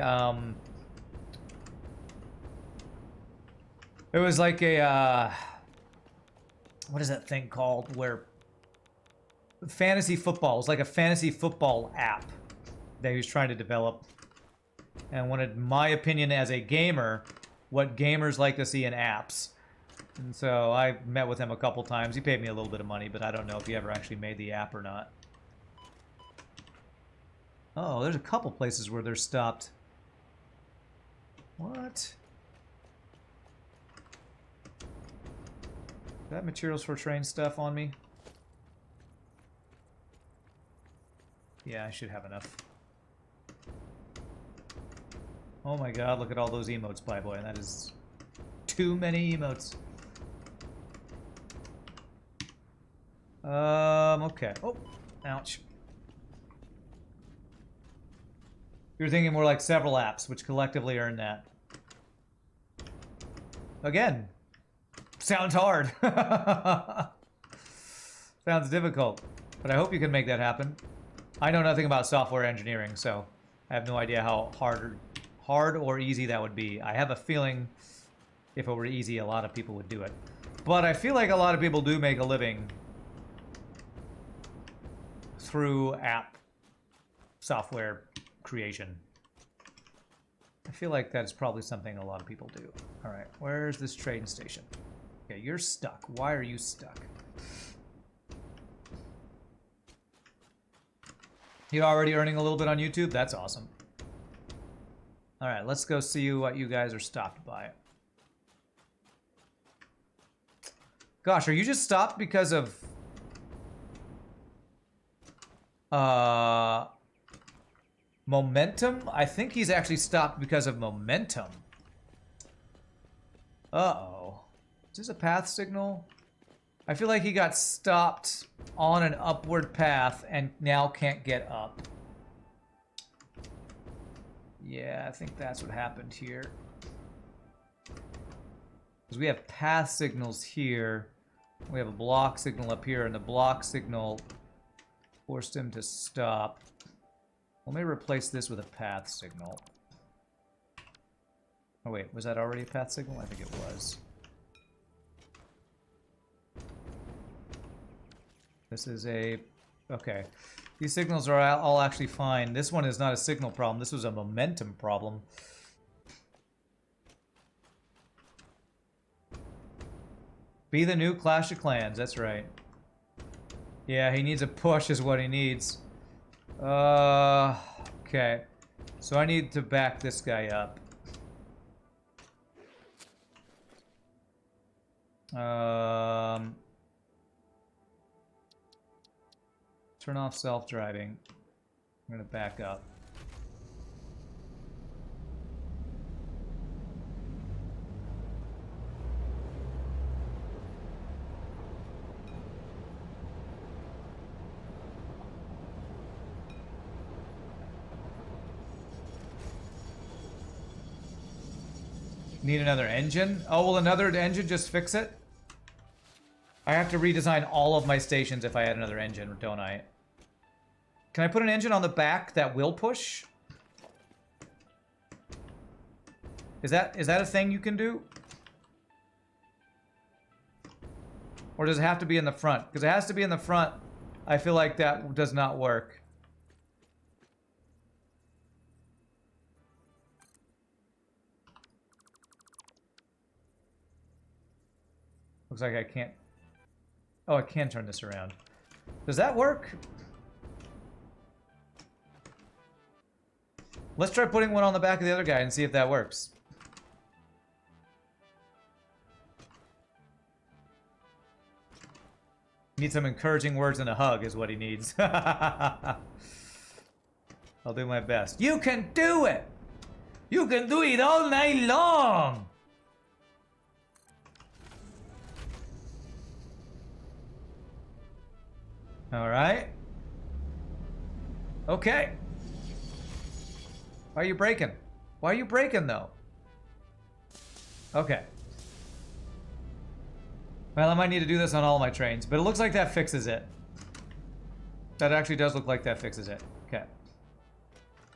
it was like a... what is that thing called? Where... fantasy football. It was like a fantasy football app that he was trying to develop. And wanted my opinion as a gamer, what gamers like to see in apps. And so I met with him a couple times. He paid me a little bit of money, but I don't know if he ever actually made the app or not. Oh, there's a couple places where they're stopped. What? That materials for train stuff on me? Yeah, I should have enough. Oh my god, look at all those emotes, Playboy. That is too many emotes. Okay. Oh, ouch. You're thinking more like several apps, which collectively earn that. Again, sounds hard. Sounds difficult, but I hope you can make that happen. I know nothing about software engineering, so I have no idea how hard or easy that would be. I have a feeling if it were easy, a lot of people would do it. But I feel like a lot of people do make a living through app software creation. I feel like that is probably something a lot of people do. All right, where's this train station? Okay, you're stuck. Why are you stuck? You're already earning a little bit on YouTube? That's awesome. All right, let's go see what you guys are stopped by. Gosh, are you just stopped because of... momentum? I think he's actually stopped because of momentum. Uh-oh. Is this a path signal? I feel like he got stopped on an upward path and now can't get up. Yeah, I think that's what happened here. Because we have path signals here. We have a block signal up here, and the block signal forced him to stop. Let me replace this with a path signal. Oh wait, was that already a path signal? I think it was. This is a... okay. These signals are all actually fine. This one is not a signal problem. This was a momentum problem. Be the new Clash of Clans. That's right. Yeah, he needs a push is what he needs. Okay. So I need to back this guy up. Turn off self-driving. I'm gonna back up. Need another engine? Oh, will another engine just fix it? I have to redesign all of my stations if I add another engine, don't I? Can I put an engine on the back that will push? Is that a thing you can do? Or does it have to be in the front? Because it has to be in the front. I feel like that does not work. Looks like I can't... Oh, I can turn this around. Does that work? Let's try putting one on the back of the other guy and see if that works. Need some encouraging words and a hug is what he needs. I'll do my best. You can do it! You can do it all night long! Alright. Okay. Why are you breaking? Why are you breaking, though? Okay. Well, I might need to do this on all my trains, but it looks like that fixes it. That actually does look like that fixes it. Okay.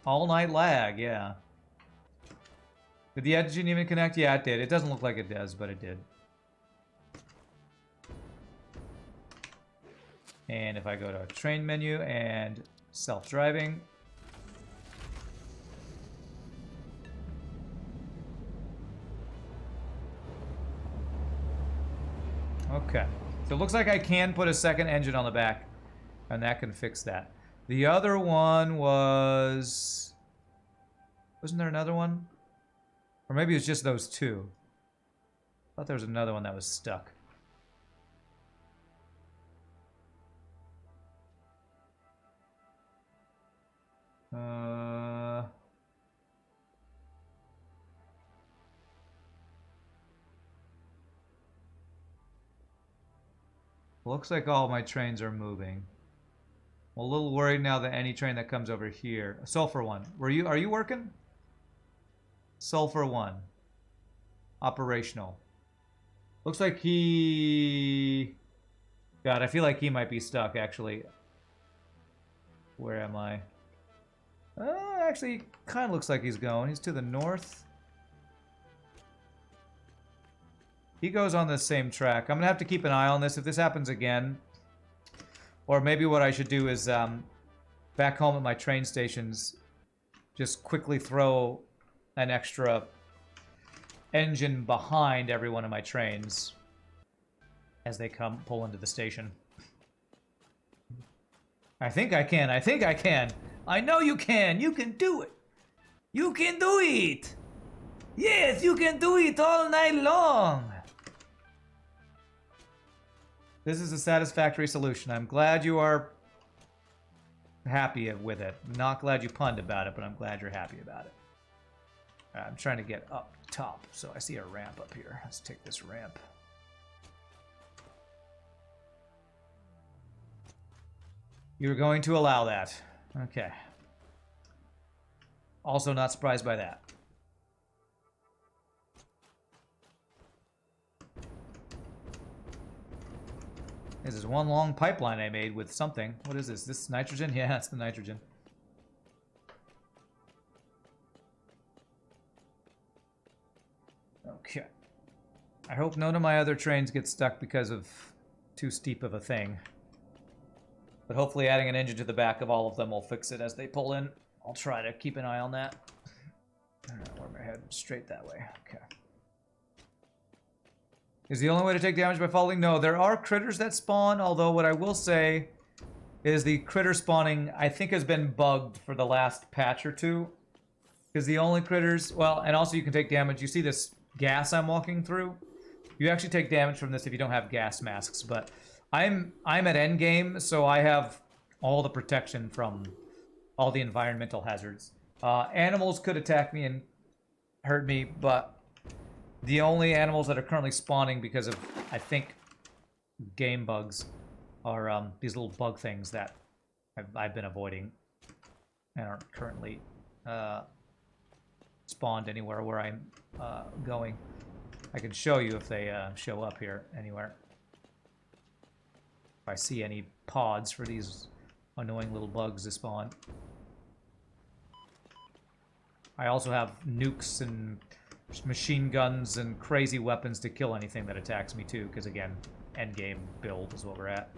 All night lag, yeah. Did the engine even connect? Yeah, it did. It doesn't look like it does, but it did. And if I go to train menu and self-driving. Okay. So it looks like I can put a second engine on the back, and that can fix that. The other one was... Wasn't there another one? Or maybe it was just those two. I thought there was another one that was stuck. Looks like all my trains are moving. I'm a little worried now that any train that comes over here... Sulfur 1. Are you working? Sulfur 1. Operational. Looks like he... God, I feel like he might be stuck, actually. Where am I? Actually, kind of looks like he's going. He's to the north. He goes on the same track. I'm going to have to keep an eye on this. If this happens again, or maybe what I should do is back home at my train stations, just quickly throw an extra engine behind every one of my trains as they pull into the station. I think I can. I think I can. I know you can. You can do it. You can do it. Yes, you can do it all night long. This is a satisfactory solution. I'm glad you are happy with it. I'm not glad you punned about it, but I'm glad you're happy about it. I'm trying to get up top, so I see a ramp up here. Let's take this ramp. You're going to allow that. Okay. Also not surprised by that. This is one long pipeline I made with something. What is this? This nitrogen? Yeah, it's the nitrogen. Okay. I hope none of my other trains get stuck because of too steep of a thing. But hopefully adding an engine to the back of all of them will fix it as they pull in. I'll try to keep an eye on that. Alright, where am I heading? Straight that way. Okay. Is the only way to take damage by falling? No, there are critters that spawn, although what I will say is the critter spawning, I think, has been bugged for the last patch or two. Because the only critters... Well, and also you can take damage. You see this gas I'm walking through? You actually take damage from this if you don't have gas masks, but I'm at endgame, so I have all the protection from all the environmental hazards. Animals could attack me and hurt me, but the only animals that are currently spawning because of, I think, game bugs are these little bug things that I've been avoiding and aren't currently spawned anywhere where I'm going. I can show you if they show up here anywhere. If I see any pods for these annoying little bugs to spawn. I also have nukes and machine guns and crazy weapons to kill anything that attacks me too, because again, endgame build is what we're at.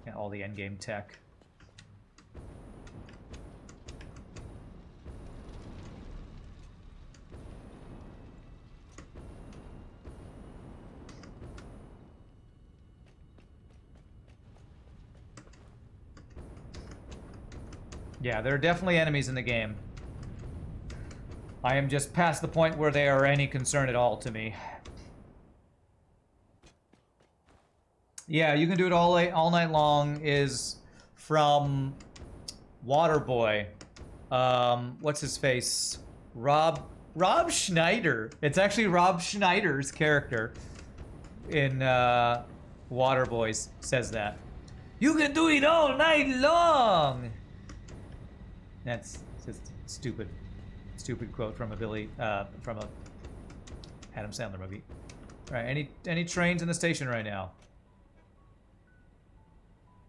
Yeah, all the endgame tech. Yeah, there are definitely enemies in the game. I am just past the point where they are any concern at all to me. Yeah, you can do it all night long. Is from Waterboy. What's his face? Rob Schneider. It's actually Rob Schneider's character in Waterboy says that. You can do it all night long. That's just stupid quote from a from a Adam Sandler movie. All right, any trains in the station right now?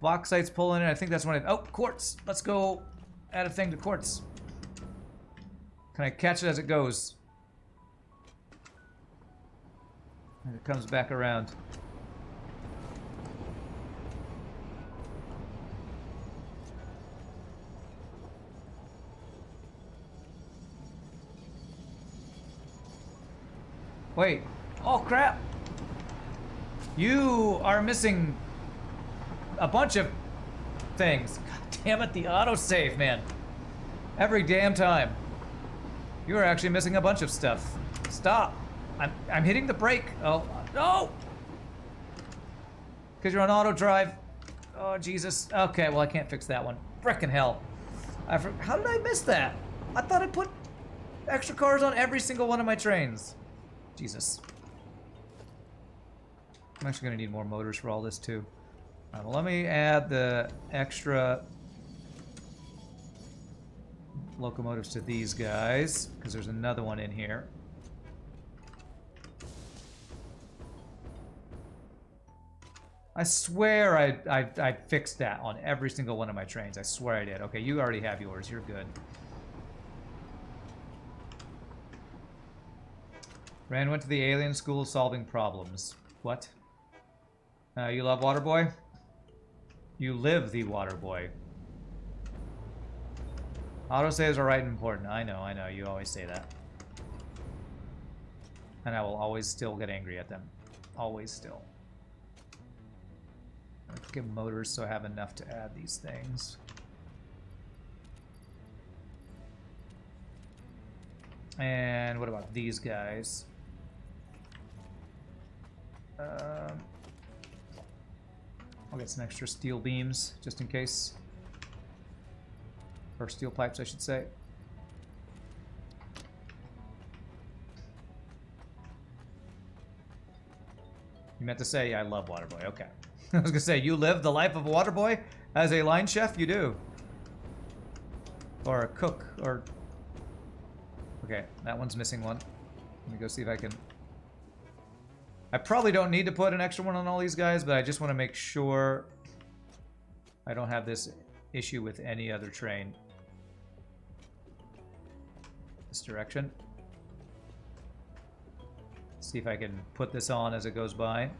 Bauxite's pulling in. I think that's one. Oh, quartz. Let's go add a thing to quartz. Can I catch it as it goes? And it comes back around. Wait. Oh, crap. You are missing a bunch of things. God damn it, the autosave, man. Every damn time. You are actually missing a bunch of stuff. Stop. I'm hitting the brake. Oh, no! Because you're on auto drive. Oh, Jesus. Okay, well, I can't fix that one. Frickin' hell. How did I miss that? I thought I put extra cars on every single one of my trains. Jesus. I'm actually going to need more motors for all this, too. All right, well, let me add the extra locomotives to these guys, because there's another one in here. I swear I fixed that on every single one of my trains. I swear I did. Okay, you already have yours. You're good. Rand went to the alien school solving problems. What? You love Waterboy? You live the Waterboy. Autosaves are right and important. I know. You always say that. And I will always still get angry at them. Always still. Let's get motors so I have enough to add these things. And what about these guys? I'll get some extra steel beams, just in case. Or steel pipes, I should say. You meant to say, I love Waterboy. Okay. I was gonna say, you live the life of a Waterboy? As a line chef, you do. Or a cook, or... Okay, that one's missing one. Let me go see if I can... I probably don't need to put an extra one on all these guys, but I just want to make sure I don't have this issue with any other train. This direction. See if I can put this on as it goes by.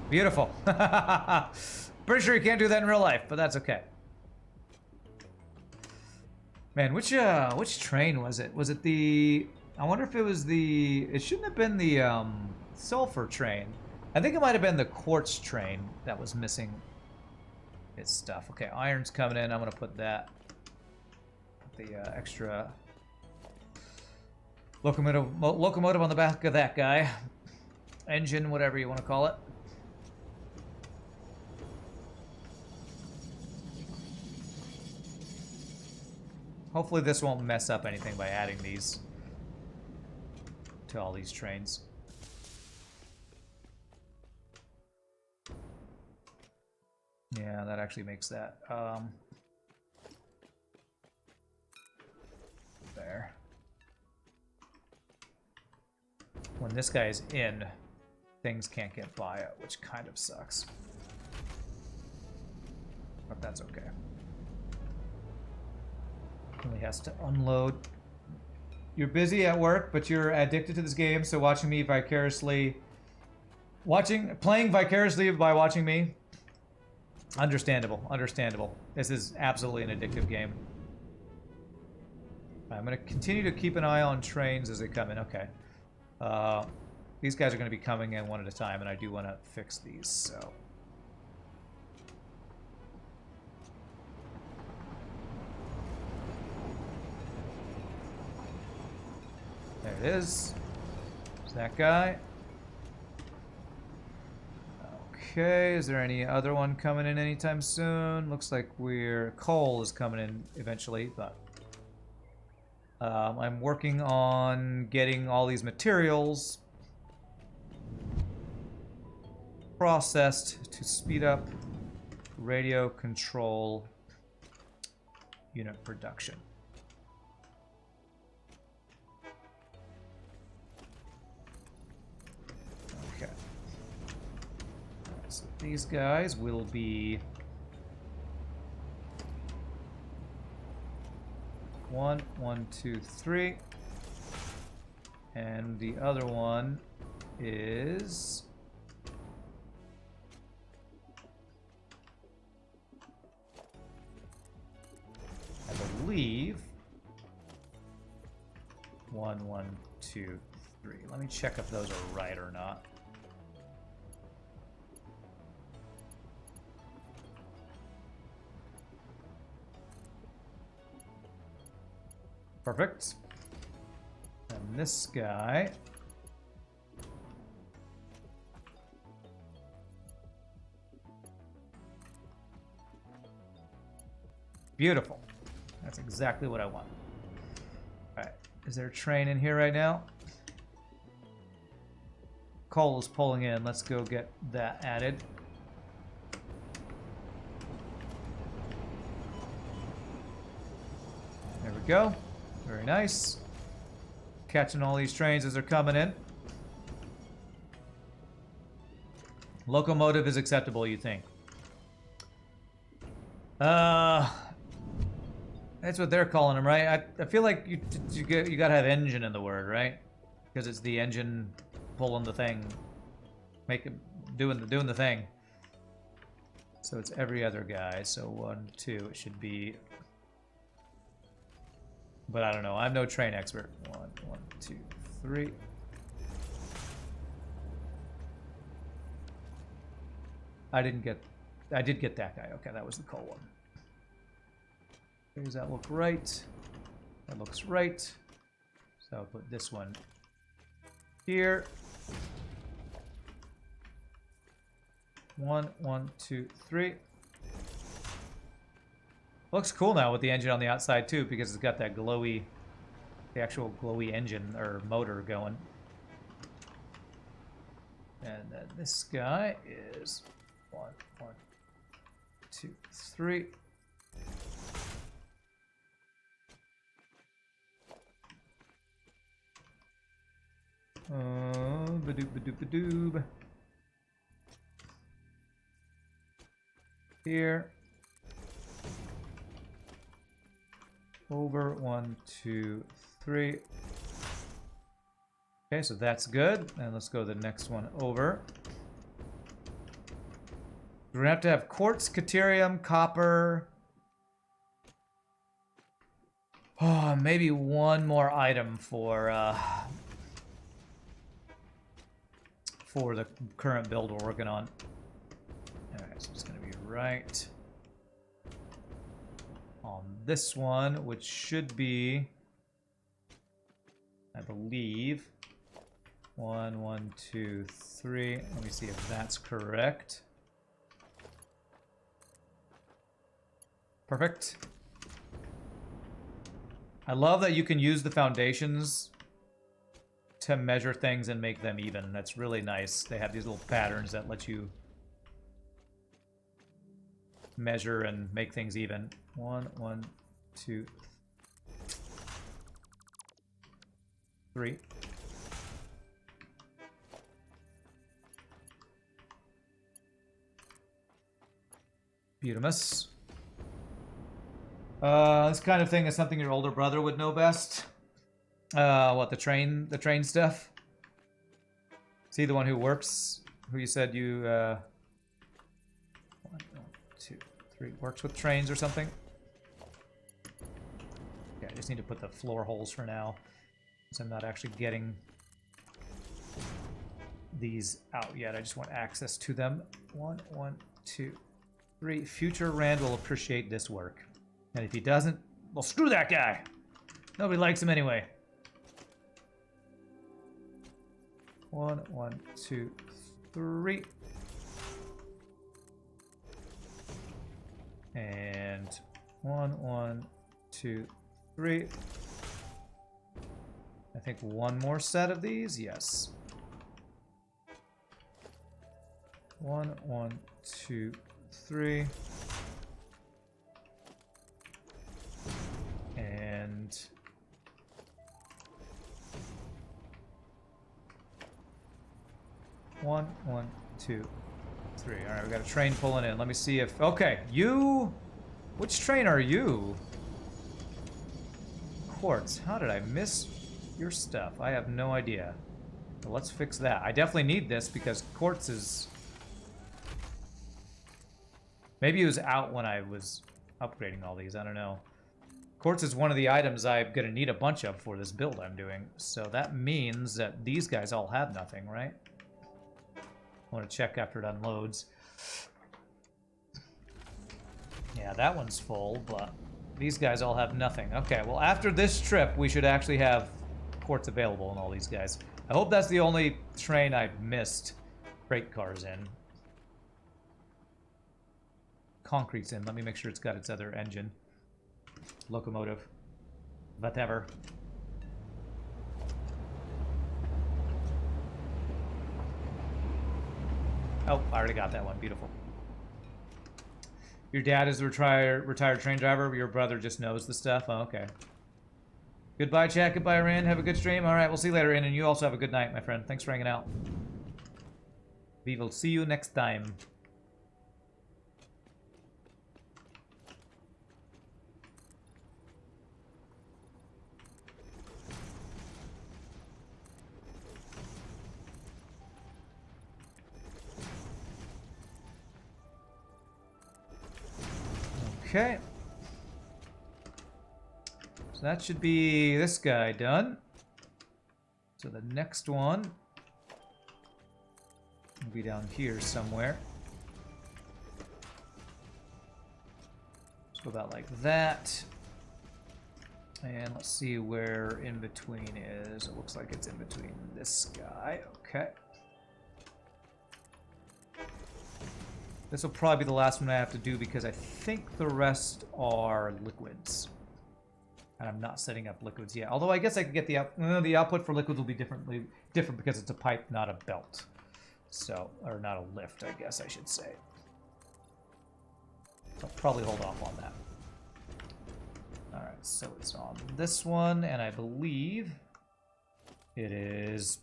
Beautiful. Pretty sure you can't do that in real life, but that's okay. Man, which train was it? Was it the... I wonder if it was the... It shouldn't have been the sulfur train. I think it might have been the quartz train that was missing its stuff. Okay, iron's coming in. I'm going to put that... Put the extra... locomotive on the back of that guy. Engine, whatever you want to call it. Hopefully this won't mess up anything by adding these to all these trains. Yeah, that actually makes that. There. When this guy is in, things can't get by it, which kind of sucks. But that's okay. He has to unload. You're busy at work, but you're addicted to this game, so watching me vicariously... Playing vicariously by watching me... Understandable, understandable. This is absolutely an addictive game. I'm going to continue to keep an eye on trains as they come in. Okay. These guys are going to be coming in one at a time, and I do want to fix these, so... There it is. There's that guy. Okay, is there any other one coming in anytime soon? Looks like coal is coming in eventually, but... I'm working on getting all these materials processed to speed up radio control unit production. Okay. So these guys will be 1, 1, 2, 3. And the other one is... I believe... 1, 1, 2, 3. Let me check if those are right or not. Perfect. And this guy... Beautiful. That's exactly what I want. Alright. Is there a train in here right now? Coal is pulling in. Let's go get that added. There we go. Very nice. Catching all these trains as they're coming in. Locomotive is acceptable, you think? That's what they're calling them, right? I feel like you gotta have engine in the word, right? Because it's the engine pulling the thing, doing the thing. So it's every other guy. So 1, 2, it should be. But I don't know. I'm no train expert. 1, 1, 2, 3. I did get that guy. Okay, that was the coal one. Does that look right? That looks right. So I'll put this one here. 1, 1, 2, 3. Looks cool now with the engine on the outside too, because it's got that glowy, the actual glowy engine or motor going. And then this guy is 1, 1, 2, 3. Ba-doop-ba-doop-ba-doob. Here. Over 1, 2, 3. Okay, so that's good. And let's go to the next one over. We're gonna have to have quartz, caterium, copper. Oh, maybe one more item for the current build we're working on. Alright, so it's gonna be right on this one, which should be, I believe, 1, 1, 2, 3. Let me see if that's correct. Perfect. I love that you can use the foundations to measure things and make them even. That's really nice. They have these little patterns that let you measure and make things even. 1, 1, 2, 3. Beautimus. This kind of thing is something your older brother would know best. What, the train stuff? Is he the one who works? Who you said you, 1, 2, 3, works with trains or something? Okay, I just need to put the floor holes for now, because I'm not actually getting these out yet. I just want access to them. 1, 1, 2, 3. Future Rand will appreciate this work. And if he doesn't, well, screw that guy! Nobody likes him anyway. 1, 1, 2, 3. And 1, 1, 2, 3. I think one more set of these, yes. 1, 1, 2, 3. And one, 1, 2, 3. All right, we got a train pulling in. Let me see if... Okay, you... Which train are you? Quartz. How did I miss your stuff? I have no idea. Well, let's fix that. I definitely need this because quartz is... Maybe it was out when I was upgrading all these. I don't know. Quartz is one of the items I'm going to need a bunch of for this build I'm doing. So that means that these guys all have nothing, right? I want to check after it unloads. Yeah, that one's full, but these guys all have nothing. Okay, well, after this trip, we should actually have quartz available in all these guys. I hope that's the only train I've missed freight cars in. Concrete's in. Let me make sure it's got its other engine. Locomotive. Whatever. Oh, I already got that one. Beautiful. Your dad is a retired train driver, but your brother just knows the stuff? Oh, okay. Goodbye, chat. Goodbye, Rand. Have a good stream. All right, we'll see you later, and you also have a good night, my friend. Thanks for hanging out. We will see you next time. Okay. So that should be this guy done. So the next one will be down here somewhere. Let's go about like that. And let's see where in between is. It looks like it's in between this guy. Okay. This will probably be the last one I have to do because I think the rest are liquids. And I'm not setting up liquids yet. Although I guess I could get the output for liquids will be different because it's a pipe, not a belt. So, or not a lift, I guess I should say. So I'll probably hold off on that. Alright, so it's on this one, and I believe it is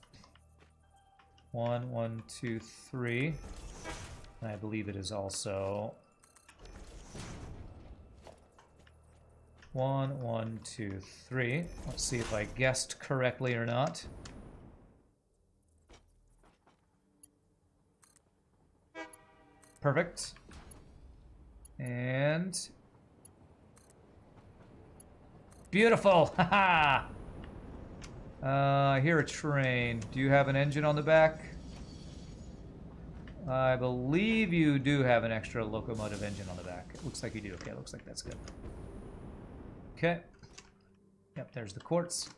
1, 1, 2, 3. And I believe it is also 1, 1, 2, 3. Let's see if I guessed correctly or not. Perfect. And beautiful! Haha! I hear a train. Do you have an engine on the back? I believe you do have an extra locomotive engine on the back. It looks like you do. Okay, looks like that's good. Okay. Yep, there's the quartz.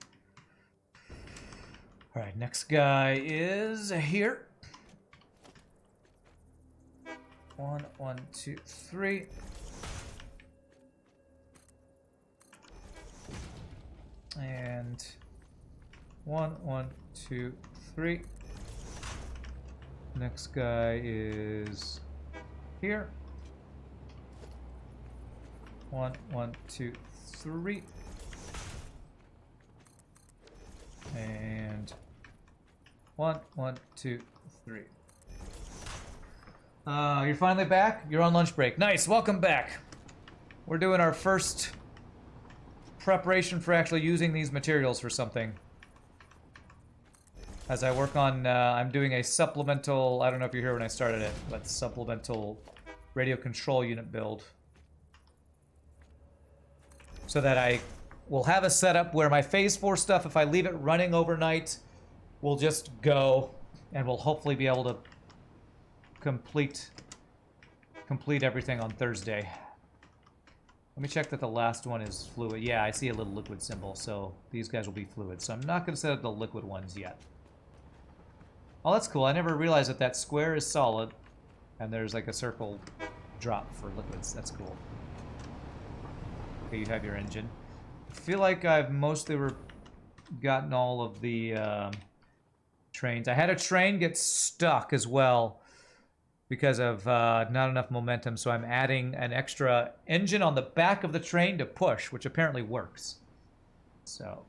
Alright, next guy is here. 1, 1, 2, 3. And 1, 1, 2, 3. Next guy is here. 1, 1, 2, 3. And 1, 1, 2, 3. You're finally back? You're on lunch break. Nice, welcome back. We're doing our first preparation for actually using these materials for something. As I work on, I'm doing a supplemental, I don't know if you're here when I started it, but supplemental radio control unit build. So that I will have a setup where my phase 4 stuff, if I leave it running overnight, will just go, and we'll hopefully be able to complete everything on Thursday. Let me check that the last one is fluid. Yeah, I see a little liquid symbol, so these guys will be fluid. So I'm not going to set up the liquid ones yet. Oh, that's cool. I never realized that that square is solid, and there's like a circle drop for liquids. That's cool. Okay, you have your engine. I feel like I've mostly gotten all of the trains. I had a train get stuck as well because of not enough momentum, so I'm adding an extra engine on the back of the train to push, which apparently works. So,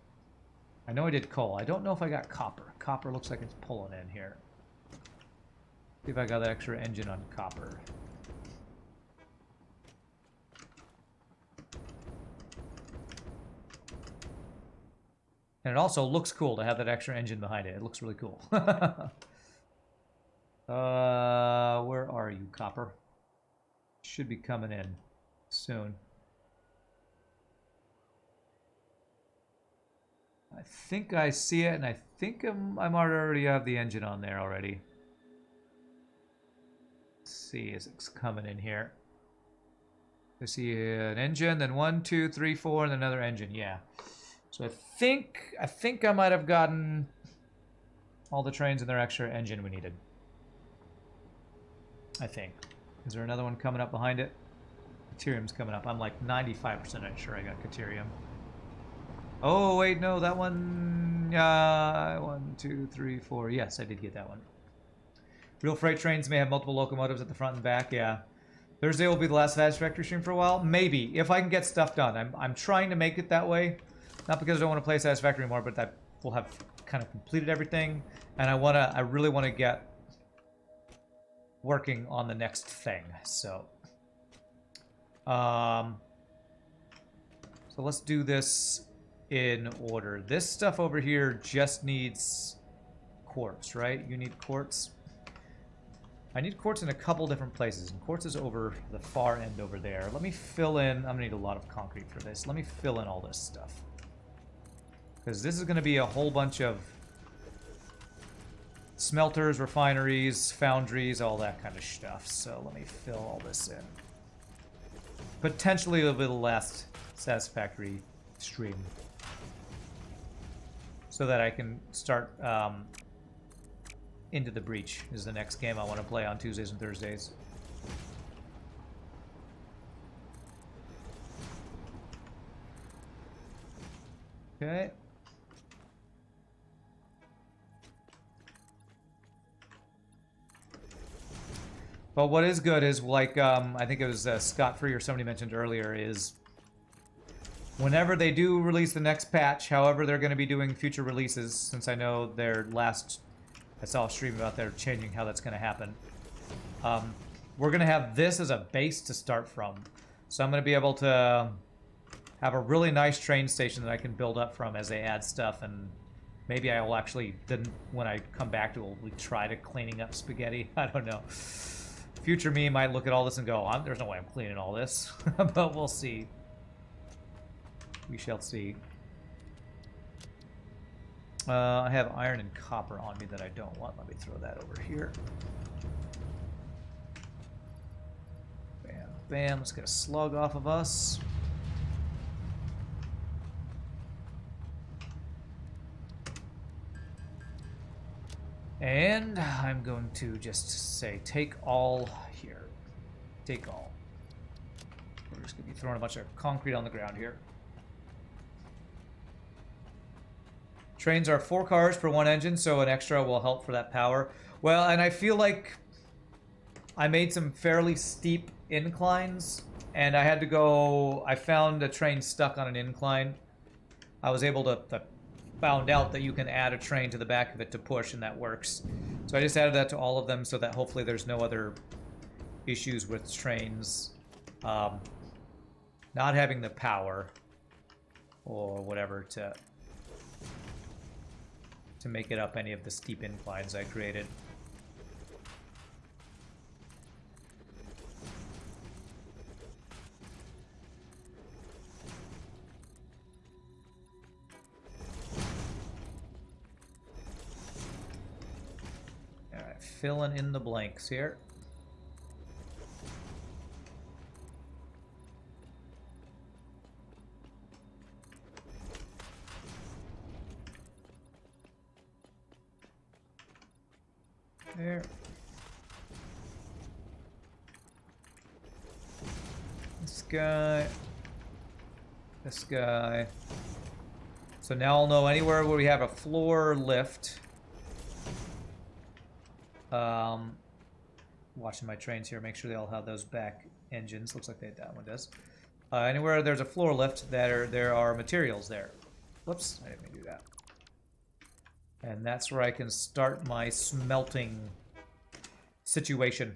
I know I did coal. I don't know if I got copper. Copper looks like it's pulling in here. See if I got that extra engine on copper. And it also looks cool to have that extra engine behind it. It looks really cool. Where are you, copper? Should be coming in soon. I think I see it, and I think I might already have the engine on there already. Let's see, as it's coming in here. I see an engine, then 1, 2, 3, 4, and another engine. Yeah. So I think I might have gotten all the trains and their extra engine we needed. I think. Is there another one coming up behind it? Caterium's coming up. I'm like 95% sure I got Caterium. Oh, wait, no, that one... 1, 2, 3, 4. Yes, I did get that one. Real freight trains may have multiple locomotives at the front and back, yeah. Thursday will be the last Satisfactory stream for a while? Maybe, if I can get stuff done. I'm trying to make it that way. Not because I don't want to play Satisfactory anymore, but that we'll have kind of completed everything. And I really want to get working on the next thing, so... So let's do this in order. This stuff over here just needs quartz, right? You need quartz. I need quartz in a couple different places, and quartz is over the far end over there. Let me fill in... I'm gonna need a lot of concrete for this. Let me fill in all this stuff. Because this is gonna be a whole bunch of smelters, refineries, foundries, all that kind of stuff. So let me fill all this in. Potentially it'll be the last Satisfactory stream. So that I can start Into the Breach is the next game I want to play on Tuesdays and Thursdays. Okay. But what is good is, like, I think it was Scott Free or somebody mentioned earlier, is whenever they do release the next patch, however they're going to be doing future releases, since I know their last, I saw a stream about they're changing how that's going to happen. We're going to have this as a base to start from. So I'm going to be able to have a really nice train station that I can build up from as they add stuff, and maybe I will actually, then when I come back to it, we'll try to cleaning up spaghetti. I don't know. Future me might look at all this and go, there's no way I'm cleaning all this. But we'll see. We shall see. I have iron and copper on me that I don't want. Let me throw that over here. Bam, bam. Let's get a slug off of us. And I'm going to just say, take all here. Take all. We're just going to be throwing a bunch of concrete on the ground here. Trains are 4 cars per 1 engine, so an extra will help for that power. Well, and I feel like I made some fairly steep inclines and I had to go... I found a train stuck on an incline. I was able to found out that you can add a train to the back of it to push, and that works. So I just added that to all of them so that hopefully there's no other issues with trains not having the power or whatever to make it up any of the steep inclines I created. Alright, filling in the blanks here. There. This guy. This guy. So now I'll know anywhere where we have a floor lift. Watching my trains here, make sure they all have those back engines. Looks like that one does. Anywhere there's a floor lift, there are materials there. Whoops, I didn't mean to do that. And that's where I can start my smelting situation.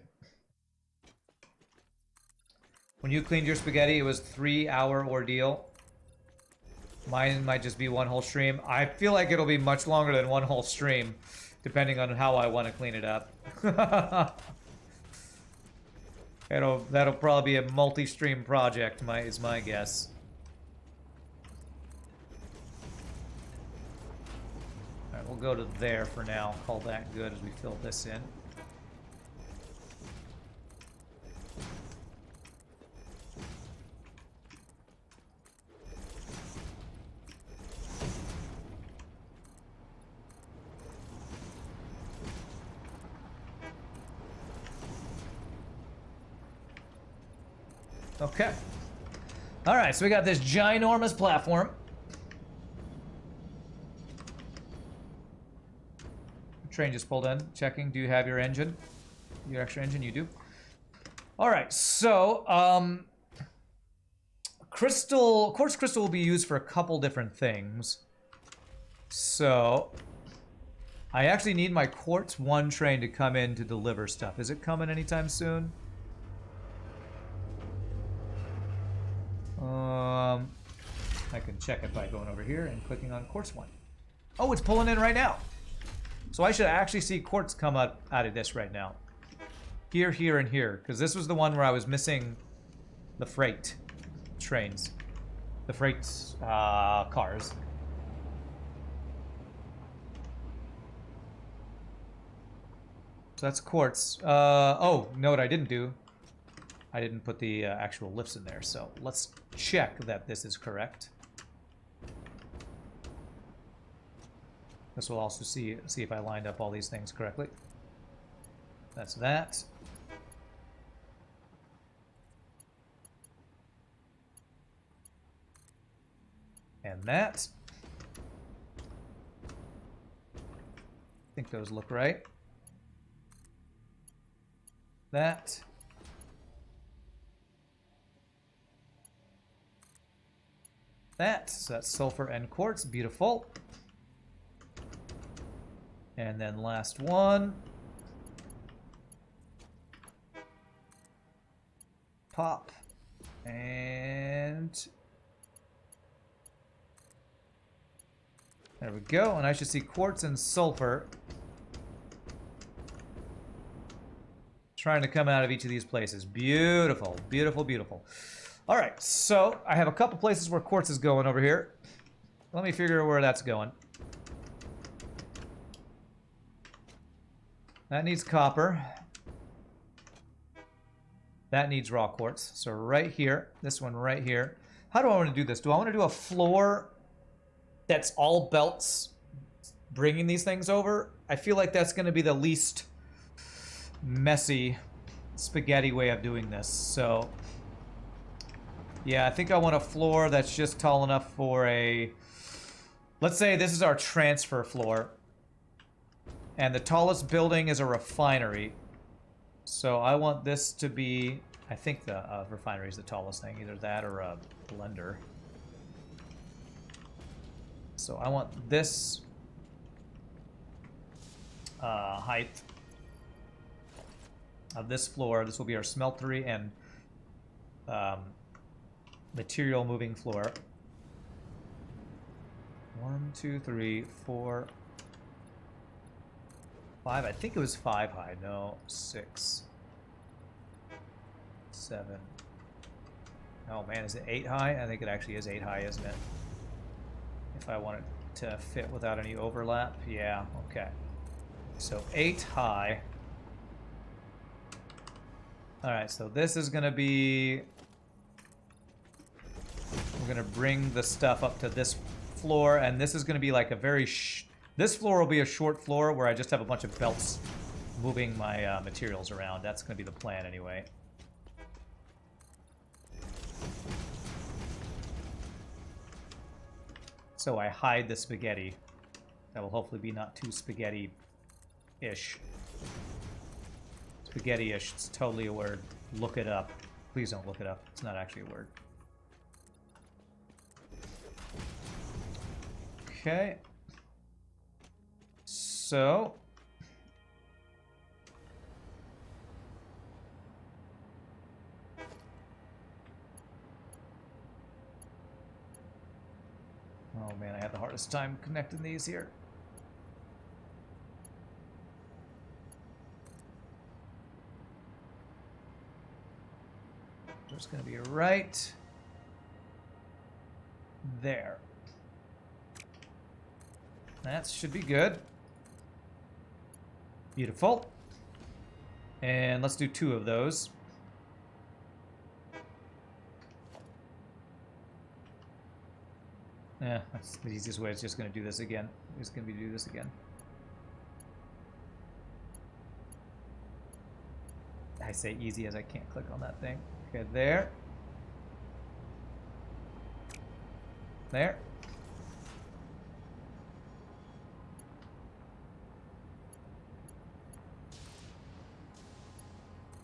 When you cleaned your spaghetti, it was a 3-hour ordeal. Mine might just be one whole stream. I feel like it'll be much longer than one whole stream, depending on how I want to clean it up. That'll probably be a multi-stream project, is my guess. We'll go to there for now. Call that good as we fill this in. Okay. All right, so we got this ginormous platform. Train just pulled in. Checking. Do you have your engine? Your extra engine? You do. All right. So, quartz crystal will be used for a couple different things. So, I actually need my quartz 1 train to come in to deliver stuff. Is it coming anytime soon? I can check it by going over here and clicking on quartz 1. Oh, it's pulling in right now. So I should actually see quartz come out of this right now. Here, here, and here. Because this was the one where I was missing the freight trains. The freight cars. So that's quartz. Oh, no, what I didn't do. I didn't put the actual lifts in there. So let's check that this is correct. This will also see if I lined up all these things correctly. That's that. And that. I think those look right. That. That. So that's sulfur and quartz. Beautiful. And then last one. Pop. And there we go. And I should see quartz and sulfur trying to come out of each of these places. Beautiful, beautiful, beautiful. All right, so I have a couple places where quartz is going over here. Let me figure out where that's going. That needs copper. That needs raw quartz. So right here, this one right here. How do I want to do this? Do I want to do a floor that's all belts bringing these things over? I feel like that's going to be the least messy spaghetti way of doing this. So yeah, I think I want a floor that's just tall enough for a... Let's say this is our transfer floor. And the tallest building is a refinery. So I want this to be I think the refinery is the tallest thing, either that or a blender. So I want this height of this floor. This will be our smeltery and material moving floor. 1, 2, 3, 4, 5. I think it was 5 high. No, 6, 7. Oh man, is it 8 high? I think it actually is 8 high, isn't it? If I want it to fit without any overlap. Yeah, okay. So 8 high. Alright, so this is going to be... We're going to bring the stuff up to this floor, and this is going to be like a very... This floor will be a short floor where I just have a bunch of belts moving my materials around. That's going to be the plan anyway. So I hide the spaghetti. That will hopefully be not too spaghetti-ish. Spaghetti-ish, it's totally a word. Look it up. Please don't look it up. It's not actually a word. Okay. So... Oh man, I have the hardest time connecting these here. There's going to be right there. That should be good. Beautiful. And let's do 2 of those. Yeah, that's the easiest way. It's just going to do this again. It's going to be do this again. I say easy as I can't click on that thing. Okay, there. There.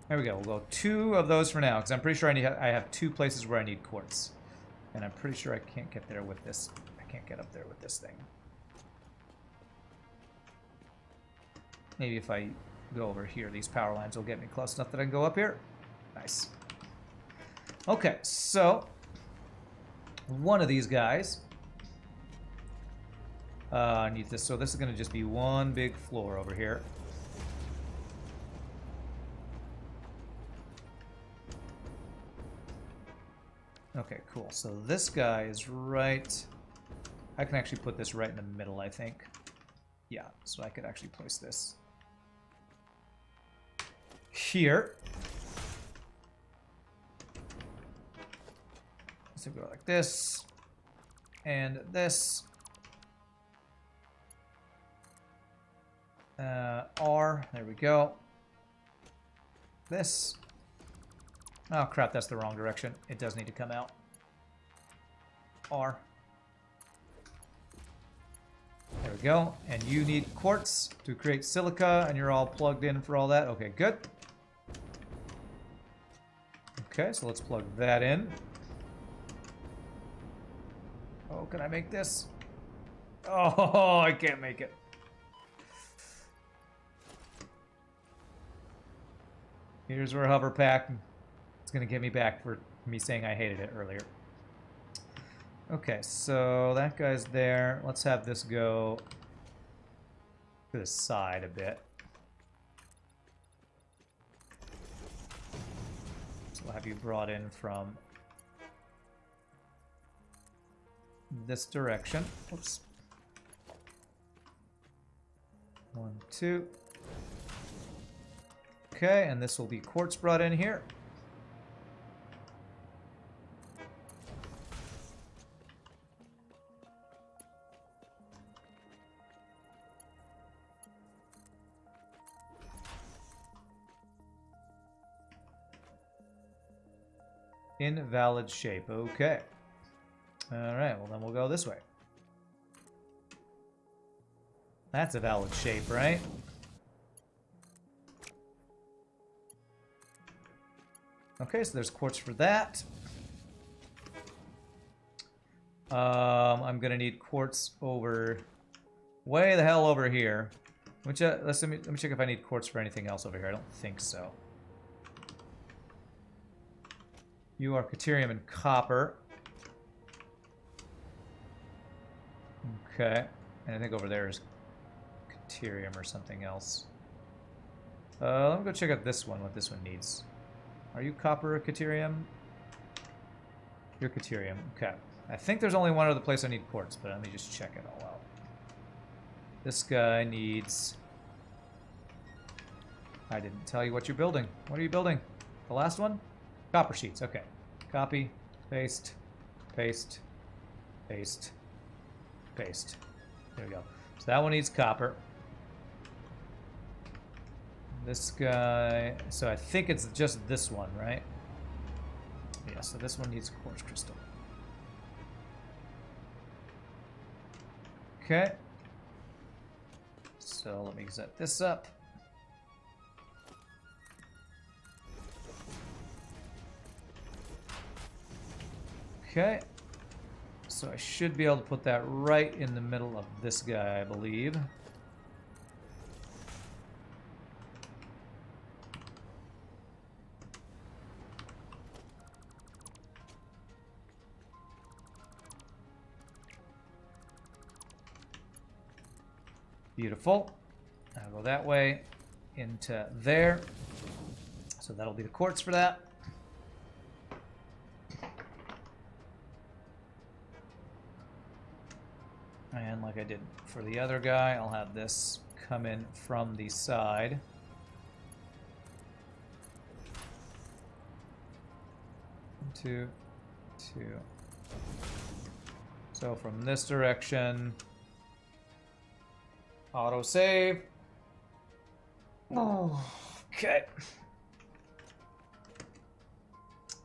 There we go. We'll go 2 of those for now, because I'm pretty sure I have 2 places where I need quartz. And I'm pretty sure I can't get there with this. I can't get up there with this thing. Maybe if I go over here, these power lines will get me close enough that I can go up here. Nice. Okay, so one of these guys needs this. So this is going to just be one big floor over here. Okay, cool. So this guy is right... I can actually put this right in the middle, I think. Yeah, so I could actually place this here. So go like this. And this. R, there we go. This. Oh crap, that's the wrong direction. It does need to come out. R. There we go. And you need quartz to create silica, and you're all plugged in for all that. Okay, good. Okay, so let's plug that in. Oh, can I make this? Oh, I can't make it. Here's where hover pack... It's going to get me back for me saying I hated it earlier. Okay, so that guy's there. Let's have this go to the side a bit. So we'll have you brought in from this direction. Oops. 1, 2. Okay, and this will be quartz brought in here. Invalid shape. Okay. Alright, well then we'll go this way. That's a valid shape, right? Okay, so there's quartz for that. I'm gonna need quartz over way the hell over here. Which let me check if I need quartz for anything else over here. I don't think so. You are Caterium and copper. Okay. And I think over there is Caterium or something else. Let me go check out this one, what this one needs. Are you copper or Caterium? You're Caterium. Okay. I think there's only one other place I need quartz, but let me just check it all out. This guy needs... I didn't tell you what you're building. What are you building? The last one? Copper sheets. Okay. Copy, paste, paste, paste, paste. There we go. So that one needs copper. This guy... So I think it's just this one, right? Yeah, so this one needs quartz crystal. Okay. So let me set this up. Okay. So I should be able to put that right in the middle of this guy, I believe. Beautiful. I'll go that way into there. So that'll be the quartz for that. And like I did for the other guy, I'll have this come in from the side. Two. So from this direction, auto save. Oh, okay.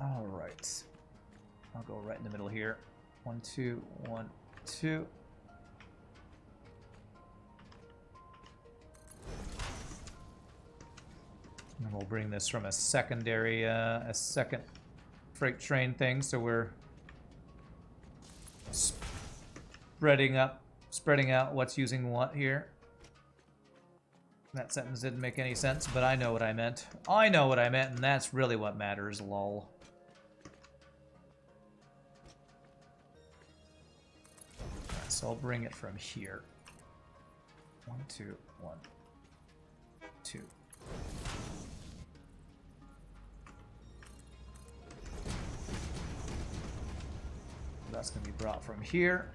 All right. I'll go right in the middle here. 1, 2, 1, 2. And we'll bring this from a secondary, a second freight train thing, so we're spreading out what's using what here. That sentence didn't make any sense, but I know what I meant. I know what I meant, and that's really what matters, lol. Right, so I'll bring it from here. 1, 2, 1, 2. That's going to be brought from here.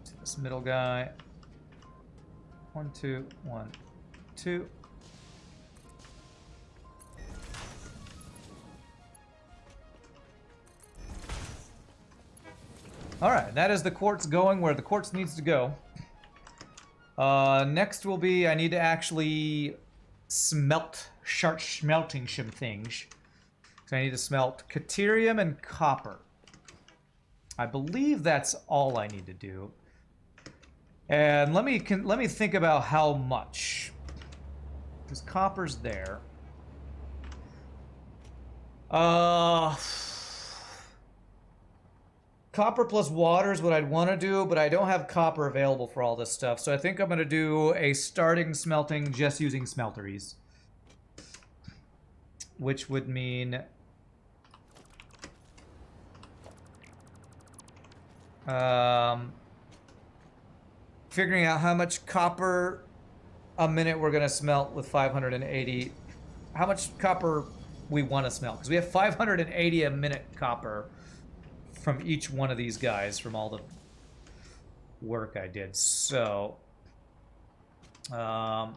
To this middle guy. 1, 2, 1, 2. Alright, that is the quartz going where the quartz needs to go. Next will be, I need to actually start smelting some things. So I need to smelt Caterium and copper. I believe that's all I need to do. And let me think about how much. Because copper's there. Copper plus water is what I'd want to do, but I don't have copper available for all this stuff. So I think I'm going to do a starting smelting just using smelteries. Which would mean... figuring out how much copper a minute we're going to smelt with 580. How much copper we want to smelt. Because we have 580 a minute copper from each one of these guys from all the work I did. So, I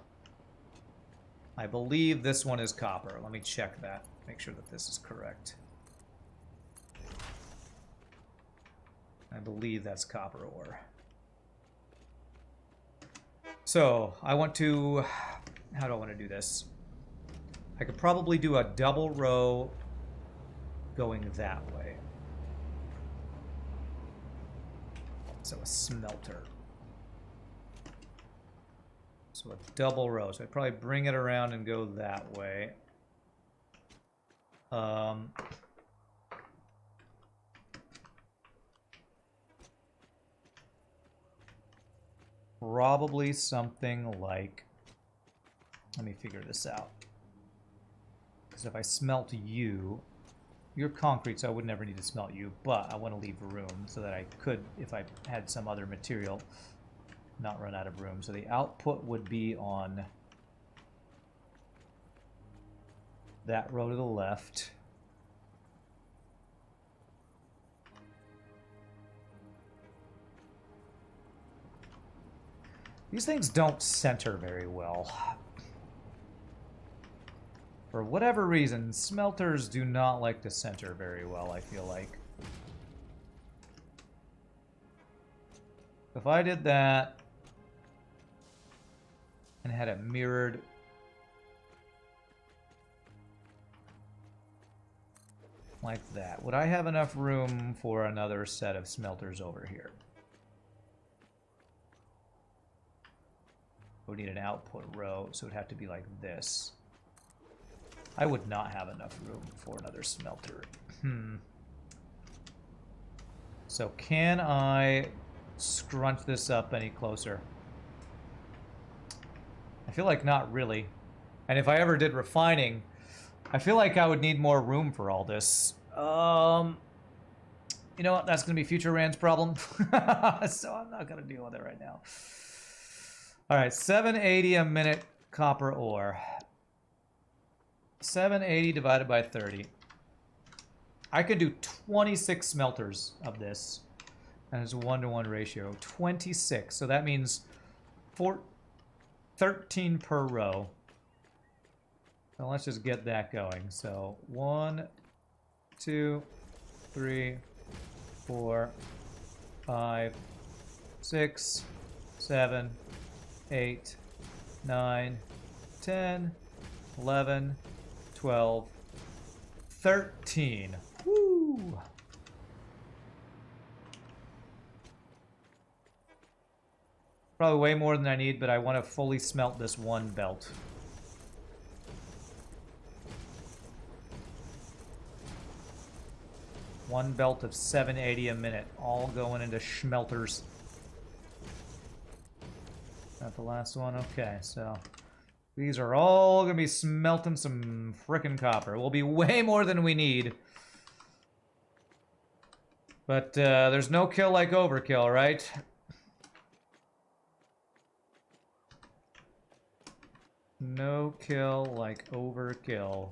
believe this one is copper. Let me check that. Make sure that this is correct. I believe that's copper ore. So, I want to... How do I want to do this? I could probably do a double row going that way. So a smelter. So a double row. So I'd probably bring it around and go that way. Probably something like... Let me figure this out. Because if I smelt you... You're concrete, so I would never need to smelt you, but I want to leave room so that I could, if I had some other material, not run out of room. So the output would be on that row to the left. These things don't center very well. For whatever reason, smelters do not like to center very well, I feel like. If I did that and had it mirrored like that, would I have enough room for another set of smelters over here? I would need an output row, so it would have to be like this. I would not have enough room for another smelter. So can I scrunch this up any closer? I feel like not really. And if I ever did refining, I feel like I would need more room for all this. You know what? That's going to be future Rand's problem. So I'm not going to deal with it right now. All right, 780 a minute copper ore. 780 divided by 30. I could do 26 smelters of this. And it's a 1-to-1 ratio. 26. So that means 13 per row. So let's just get that going. So 1, 2, 3, 4, 5, 6, 7, 8, 9, 10, 11, 12, 13. Woo! Probably way more than I need, but I want to fully smelt this one belt. One belt of 780 a minute, all going into schmelters. Not the last one? Okay, so these are all going to be smelting some frickin' copper. Will be way more than we need. But there's no kill like overkill, right? No kill like overkill.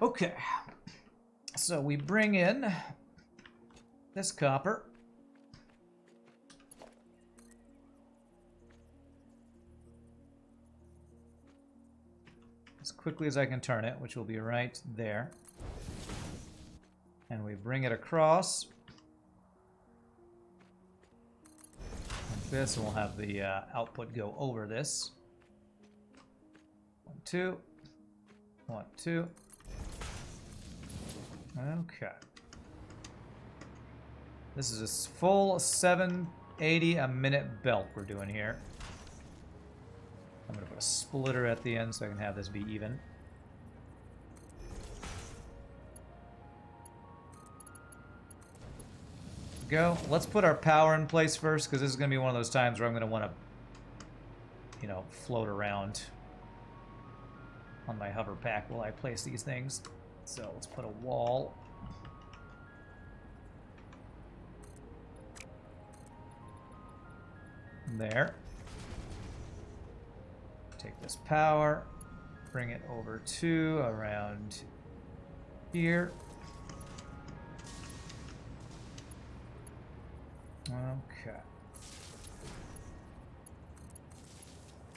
Okay, so we bring in this copper. As quickly as I can turn it, which will be right there. And we bring it across. Like this, and we'll have the output go over this. 1, 2. 1, 2. Okay. This is a full 780 a minute belt we're doing here. I'm going to put a splitter at the end so I can have this be even. Go. Let's put our power in place first, because this is going to be one of those times where I'm going to want to, you know, float around on my hover pack while I place these things. So let's put a wall. There. Take this power, bring it over to around here. Okay.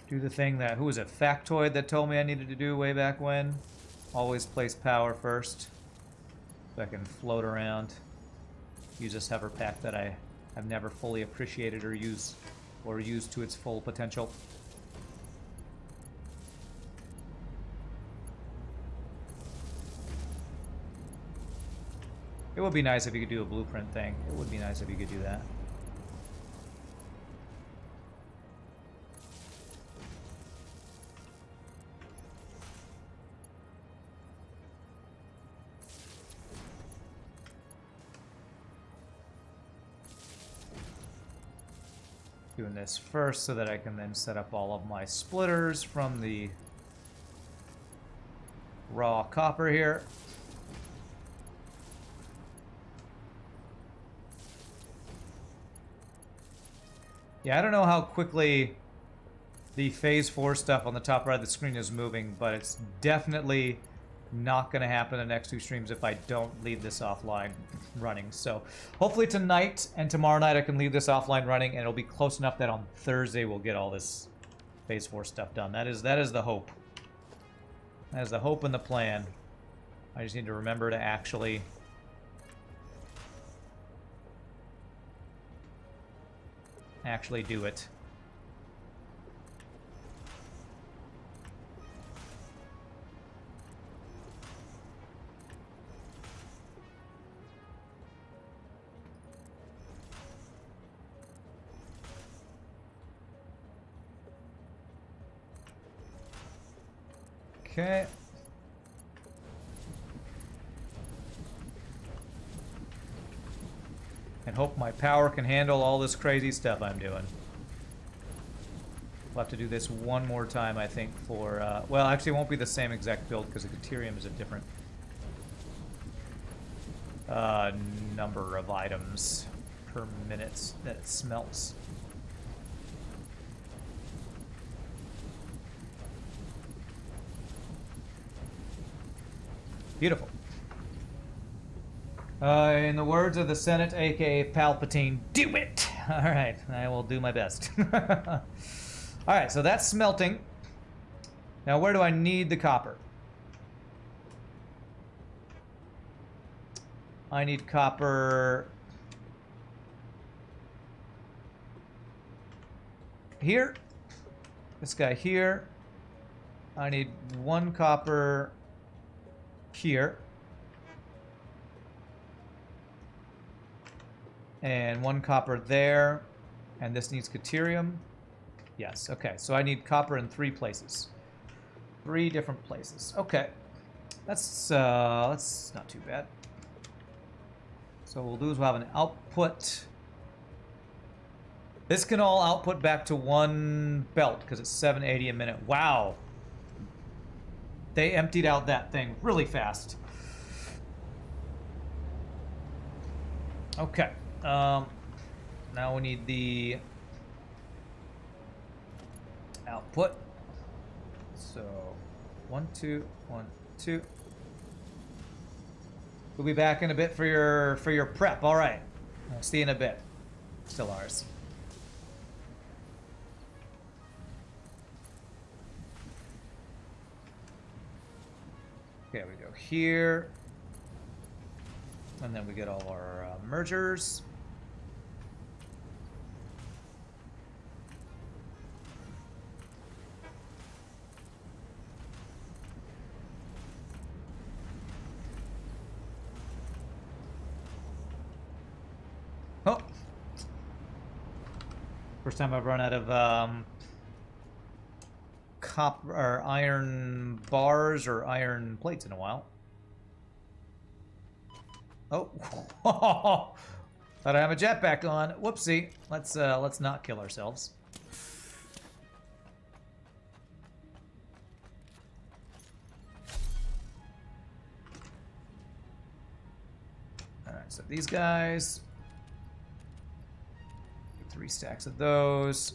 Do the thing that, who was it, Factoid that told me I needed to do way back when? Always place power first. so I can float around. Use this hover pack that I have never fully appreciated or used to its full potential. It would be nice if you could do a blueprint thing. It would be nice if you could do that. Doing this first so that I can then set up all of my splitters from the raw copper here. Yeah, I don't know how quickly the Phase 4 stuff on the top right of the screen is moving, but it's definitely not going to happen in the next two streams if I don't leave this offline running. So hopefully tonight and tomorrow night I can leave this offline running, and it'll be close enough that on Thursday we'll get all this Phase 4 stuff done. That is the hope. That is the hope and the plan. I just need to remember to actually do it. Okay. And hope my power can handle all this crazy stuff I'm doing. We'll have to do this one more time, I think, for... well, actually, it won't be the same exact build, because the Deuterium is a different number of items per minute that it smelts. Beautiful. In the words of the Senate, aka Palpatine, do it! Alright, I will do my best. Alright, so that's smelting. Now, where do I need the copper? I need copper here. This guy here. I need one copper here. And one copper there. And this needs Deuterium. Yes, okay. So I need copper in 3 places. 3 different places. Okay. That's not too bad. So what we'll do is we'll have an output. This can all output back to one belt because it's 780 a minute. Wow. They emptied out that thing really fast. Okay. Now we need the output. So 1, 2, 1, 2. We'll be back in a bit for your prep. All right. I'll see you in a bit. Still ours. Okay, we go here. And then we get all our mergers. Oh. First time I've run out of copper or iron bars or iron plates in a while. Oh. Thought I have a jetpack on. Whoopsie. Let's not kill ourselves. Alright, so these guys. 3 stacks of those.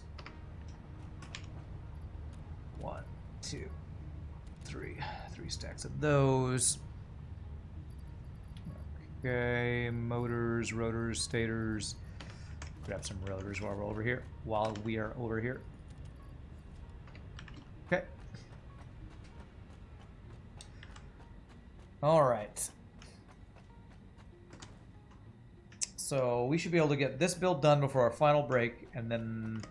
1, 2, 3. 3 stacks of those. Okay, motors, rotors, stators. Grab some rotors while we're over here. Okay. All right. So we should be able to get this build done before our final break, and then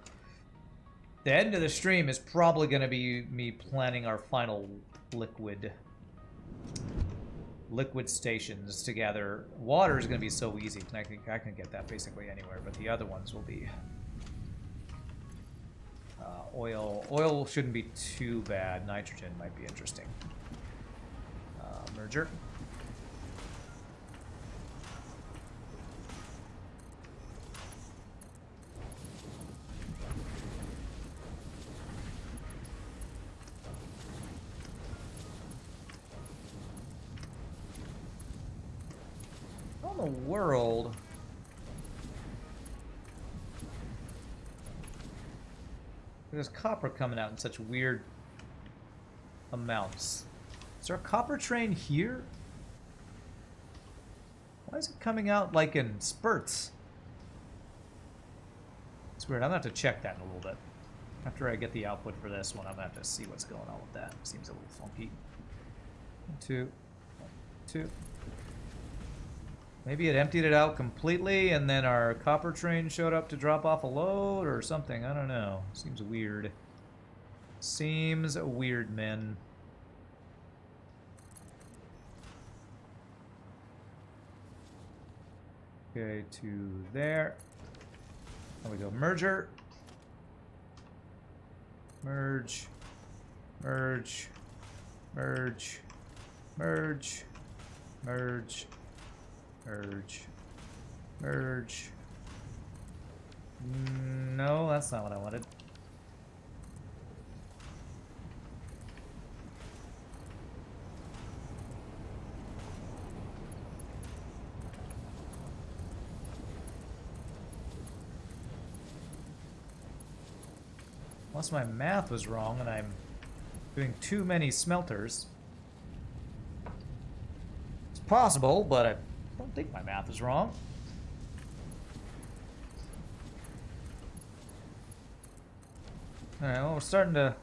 the end of the stream is probably going to be me planning our final liquid stations together. Water is going to be so easy. I can get that basically anywhere, but the other ones will be oil. Oil shouldn't be too bad. Nitrogen might be interesting. Merger. How in the world? There's copper coming out in such weird amounts. Is there a copper train here? Why is it coming out like in spurts? It's weird. I'm going to have to check that in a little bit. After I get the output for this one, I'm going to have to see what's going on with that. Seems a little funky. 1, 2, 1, 2. Maybe it emptied it out completely and then our copper train showed up to drop off a load or something. I don't know. Seems weird. Seems weird, men. Okay, to there. There we go. Merger. Merge. Merge. Merge. Merge. Merge. Merge. Merge. No, that's not what I wanted. Unless my math was wrong and I'm doing too many smelters. It's possible, but I don't think my math is wrong. Alright, well, we're starting to...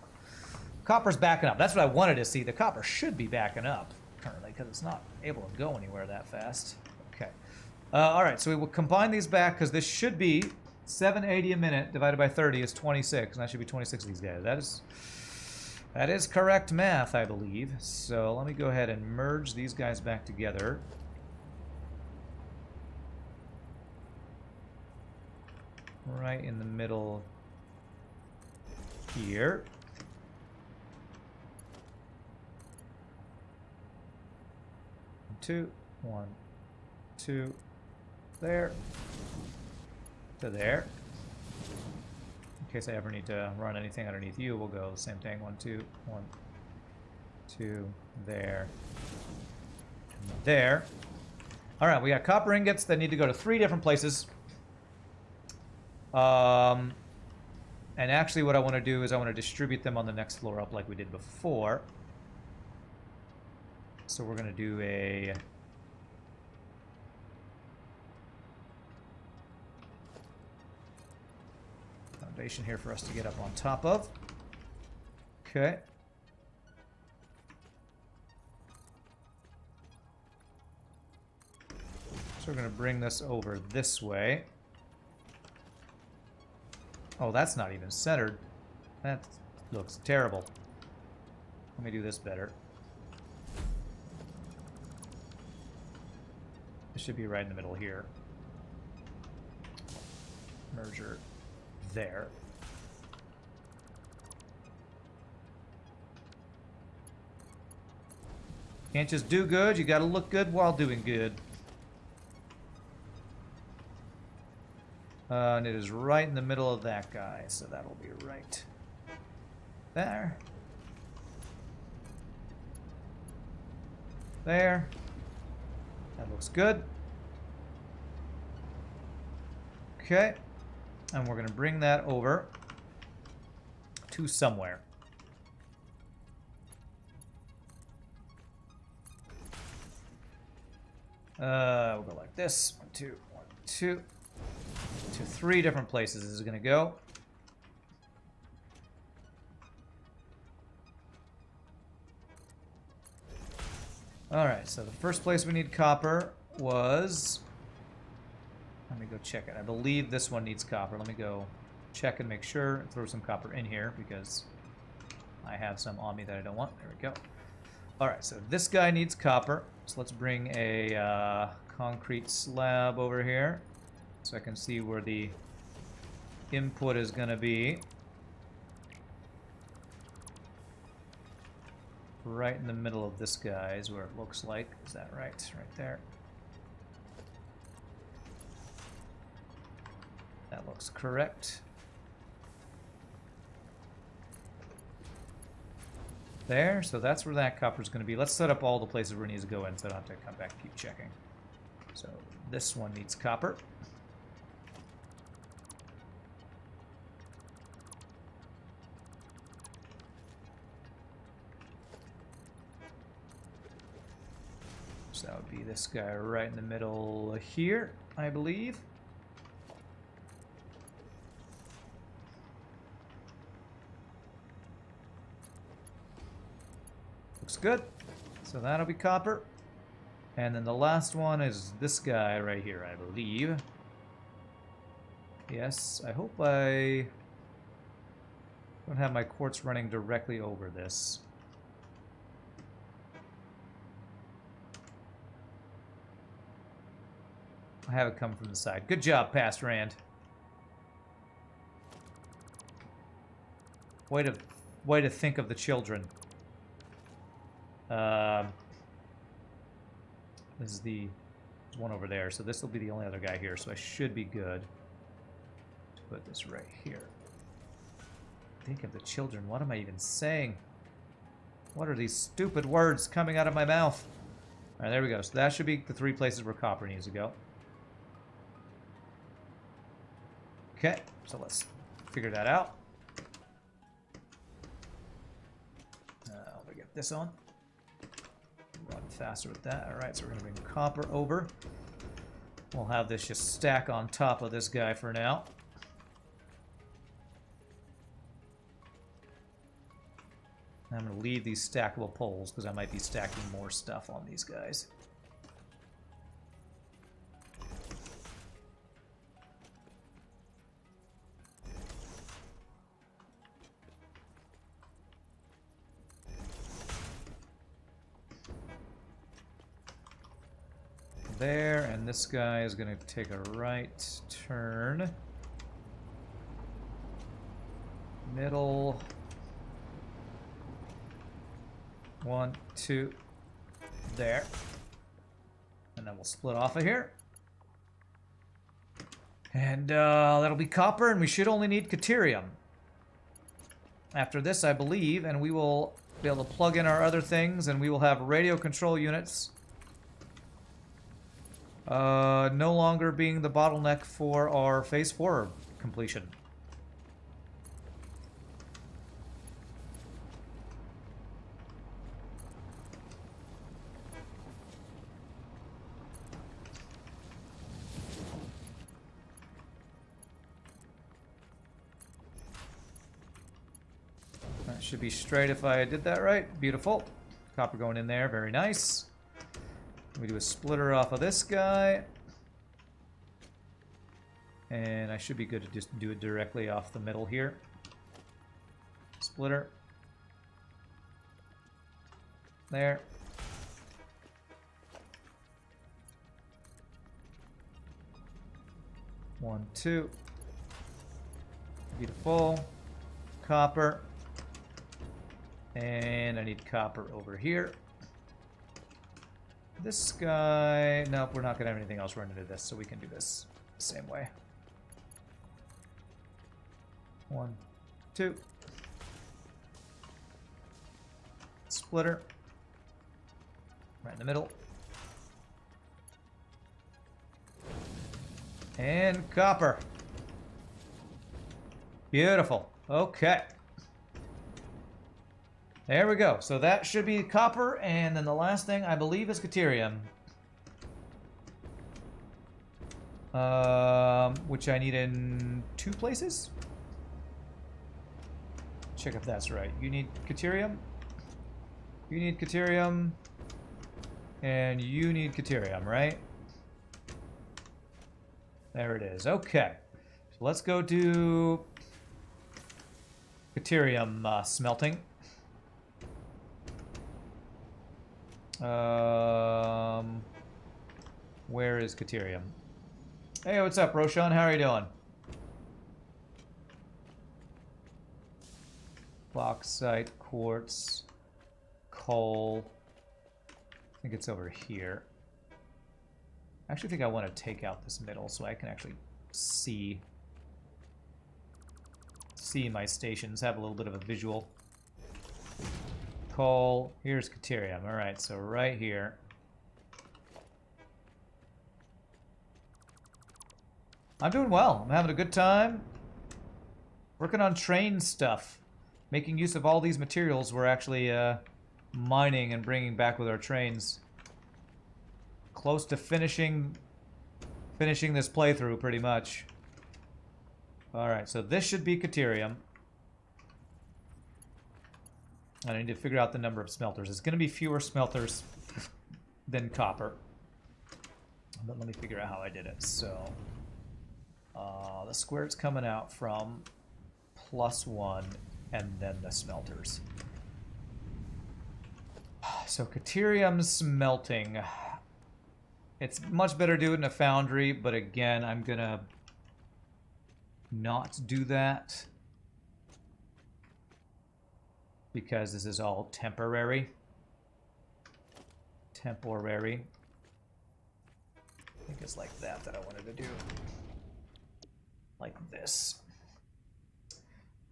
Copper's backing up. That's what I wanted to see. The copper should be backing up currently because it's not able to go anywhere that fast. Okay. Alright, so we will combine these back because this should be 780 a minute divided by 30 is 26, and that should be 26 of these guys. That is correct math, I believe. So let me go ahead and merge these guys back together. Right in the middle here. Two, 1, 2, there. To there. In case I ever need to run anything underneath you, we'll go the same thing. 1, 2, 1, 2, there, and there. All right, we got copper ingots that need to go to 3 different places. And actually, what I want to do is I want to distribute them on the next floor up like we did before. So we're going to do a foundation here for us to get up on top of. Okay. So we're going to bring this over this way. Oh, that's not even centered. That looks terrible. Let me do this better. It should be right in the middle here. Merger there. Can't just do good, you gotta look good while doing good. And it is right in the middle of that guy, so that'll be right there. There. That looks good. Okay. And we're going to bring that over to somewhere. We'll go like this. 1, 2, 1, 2. To 3 different places this is going to go. Alright, so the first place we need copper was Let me go check it. I believe this one needs copper. Let me go check and make sure. Throw some copper in here because I have some on me that I don't want. There we go. Alright, so this guy needs copper. So let's bring a concrete slab over here so I can see where the input is going to be. Right in the middle of this guy is where it looks like. Is that right? Right there. That looks correct. There, so that's where that copper is going to be. Let's set up all the places where it needs to go in so I don't have to come back and keep checking. So this one needs copper. So that would be this guy right in the middle here, I believe. Looks good. So that'll be copper. And then the last one is this guy right here, I believe. Yes, I hope I don't have my quartz running directly over this. I have it come from the side. Good job, Past Rand. Way to think of the children. This is the one over there, so this will be the only other guy here, so I should be good to put this right here. Think of the children. What am I even saying? What are these stupid words coming out of my mouth? All right, there we go. So that should be the 3 places where copper needs to go. Okay, so let's figure that out. I'll get this on. Run faster with that. All right, so we're going to bring copper over. We'll have this just stack on top of this guy for now. I'm going to leave these stackable poles because I might be stacking more stuff on these guys. There, and this guy is going to take a right turn. Middle. 1, 2. There. And then we'll split off of here. And that'll be copper, and we should only need caterium. After this, I believe, and we will be able to plug in our other things, and we will have radio control units. No longer being the bottleneck for our Phase 4 completion. That should be straight if I did that right. Beautiful. Copper going in there, very nice. We do a splitter off of this guy. And I should be good to just do it directly off the middle here. Splitter. There. One, two. Beautiful. Copper. And I need copper over here. This guy... Nope, we're not going to have anything else run into this, so we can do this the same way. 1, 2. Splitter. Right in the middle. And copper. Beautiful. Okay. There we go. So that should be copper, and then the last thing I believe is caterium. Which I need in 2 places? Check if that's right. You need caterium. You need caterium. And you need caterium, right? There it is. Okay. So let's go do Caterium smelting. Where is Caterium? Hey, what's up, Roshan? How are you doing? Bauxite, quartz, coal. I think it's over here. I actually think I want to take out this middle so I can actually see my stations, have a little bit of a visual. Coal, here's Caterium. All right, so right here. I'm doing well. I'm having a good time. Working on train stuff. Making use of all these materials we're actually mining and bringing back with our trains. Close to finishing this playthrough, pretty much. Alright, so this should be Caterium. I need to figure out the number of smelters. It's going to be fewer smelters than copper. But let me figure out how I did it. So, the square it's coming out from, +1, and then the smelters. So, Caterium smelting. It's much better to do it in a foundry, but again, I'm going to not do that. Because this is all temporary. Temporary. I think it's like that I wanted to do. Like this.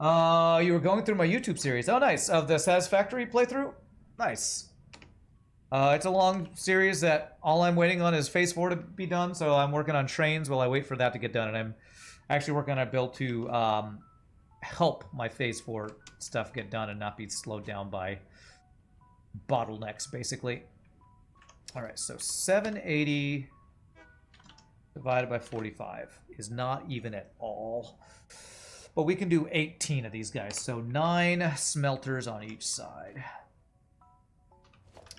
You were going through my YouTube series. Oh, nice. Of the Satisfactory playthrough? Nice. It's a long series that all I'm waiting on is Phase 4 to be done, so I'm working on trains while I wait for that to get done, and I'm actually working on a build to help my Phase 4 stuff get done and not be slowed down by bottlenecks, basically. Alright, so 780 divided by 45 is not even at all. But we can do 18 of these guys, so 9 smelters on each side.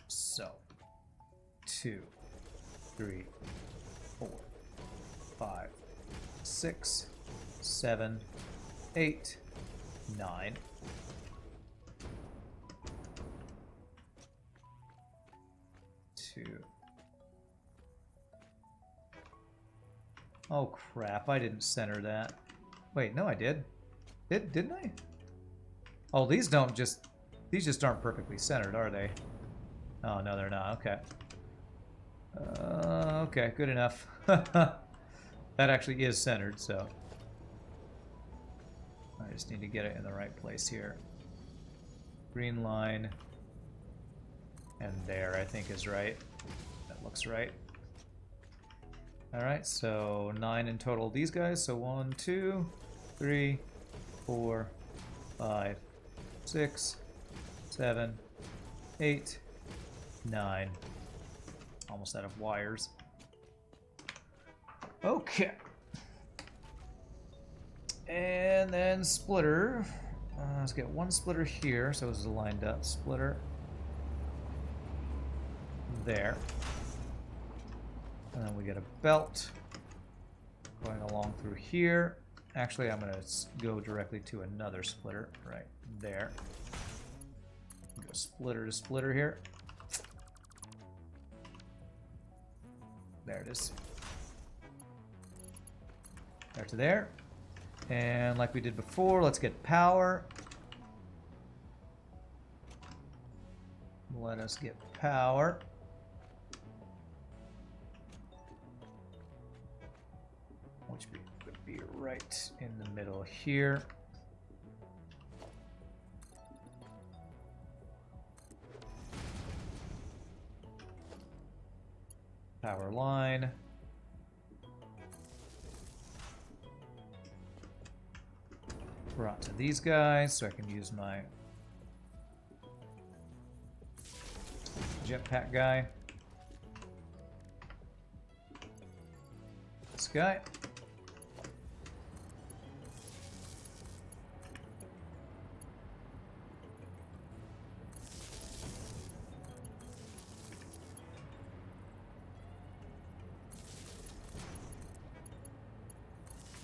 So, 2, 3, 4, 5, 6, 7, 8, 9. Oh crap, I didn't center that. Wait, no I did. Didn't I? Oh, these just aren't perfectly centered, are they? Oh, no, they're not. Okay. Okay, good enough. That actually is centered, so I just need to get it in the right place here. Green line. And there, I think, is right. That looks right. Alright, so 9 in total these guys. So 1, 2, 3, 4, 5, 6, 7, 8, 9. Almost out of wires. Okay. And then splitter. Let's get one splitter here, so this is lined up. Splitter. There. And then we get a belt going along through here. Actually, I'm going to go directly to another splitter right there. Go splitter to splitter here. There it is. There to there. And like we did before, let's get power. Let us get power. Which would be right in the middle here. Power line. Brought to these guys so I can use my jetpack guy. This guy.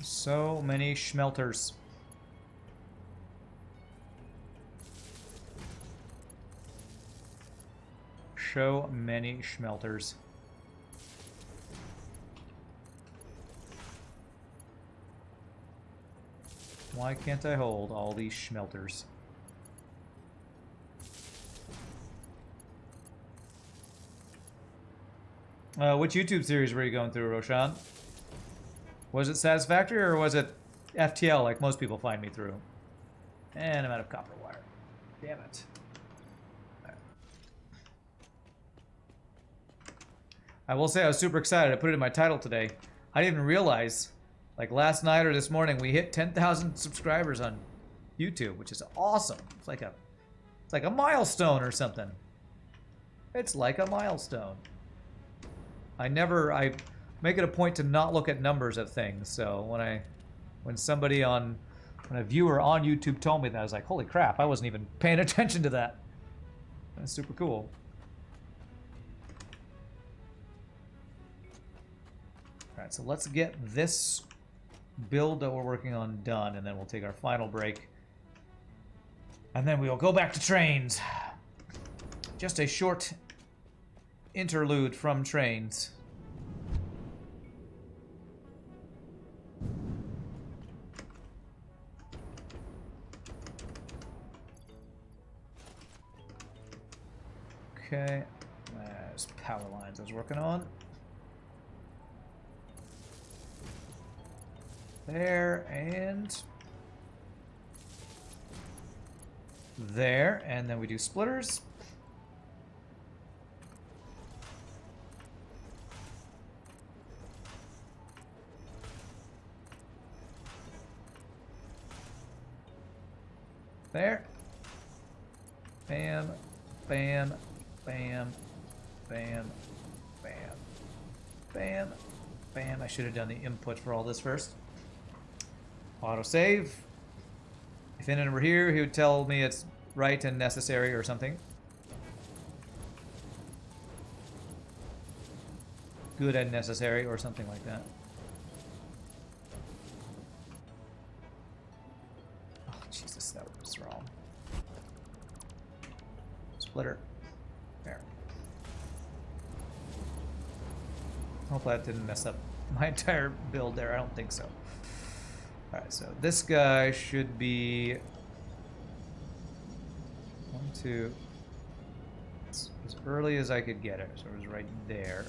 So many schmelters. So many schmelters. Why can't I hold all these schmelters? Which YouTube series were you going through, Roshan? Was it Satisfactory or was it FTL like most people find me through? And I'm out of copper wire. Damn it. I will say I was super excited. I put it in my title today. I didn't even realize, like last night or this morning, we hit 10,000 subscribers on YouTube, which is awesome. It's like a milestone or something. It's like a milestone. I make it a point to not look at numbers of things. So when a viewer on YouTube told me that, I was like, holy crap, I wasn't even paying attention to that. That's super cool. Alright, so let's get this build that we're working on done, and then we'll take our final break. And then we'll go back to trains. Just a short interlude from trains. Okay, there's power lines I was working on. There and there, and then we do splitters. There. Bam, bam, bam, bam, bam, bam, bam. I should have done the input for all this first. Autosave. If Inan were here, he would tell me it's right and necessary or something. Good and necessary or something like that. Oh, Jesus, that was wrong. Splitter. There. Hopefully that didn't mess up my entire build there. I don't think so. Alright, so this guy should be 1, 2. It's as early as I could get it, so it was right there.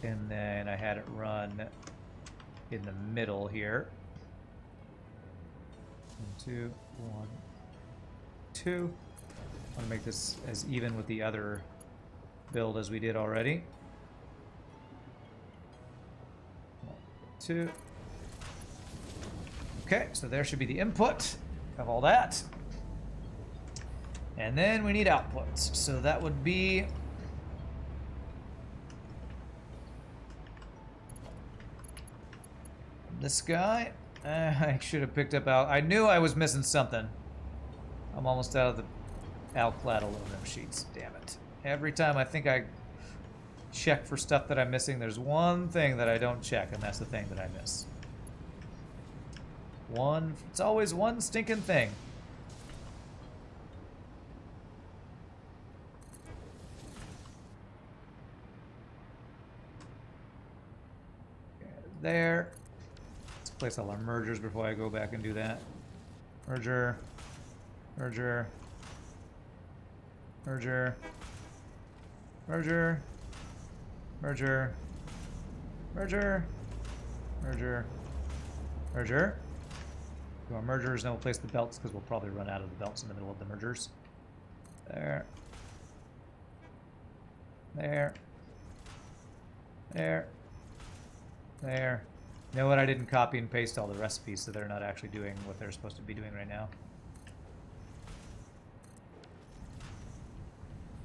And then I had it run in the middle here. 1, 2, 1, 2. I want to make this as even with the other build as we did already. 1, 2. Okay, so there should be the input of all that. And then we need outputs. So that would be this guy. I should have picked up out. I knew I was missing something. I'm almost out of the alclad aluminum sheets. Damn it. Every time I think I check for stuff that I'm missing, there's one thing that I don't check, and that's the thing that I miss. It's always one stinking thing. Okay, there. Let's place all our mergers before I go back and do that. Merger. Merger. Merger. Merger. Merger. Merger. Merger. Merger. Do our mergers, then we'll place the belts because we'll probably run out of the belts in the middle of the mergers. There. There. There. There. You know what? I didn't copy and paste all the recipes, so they're not actually doing what they're supposed to be doing right now.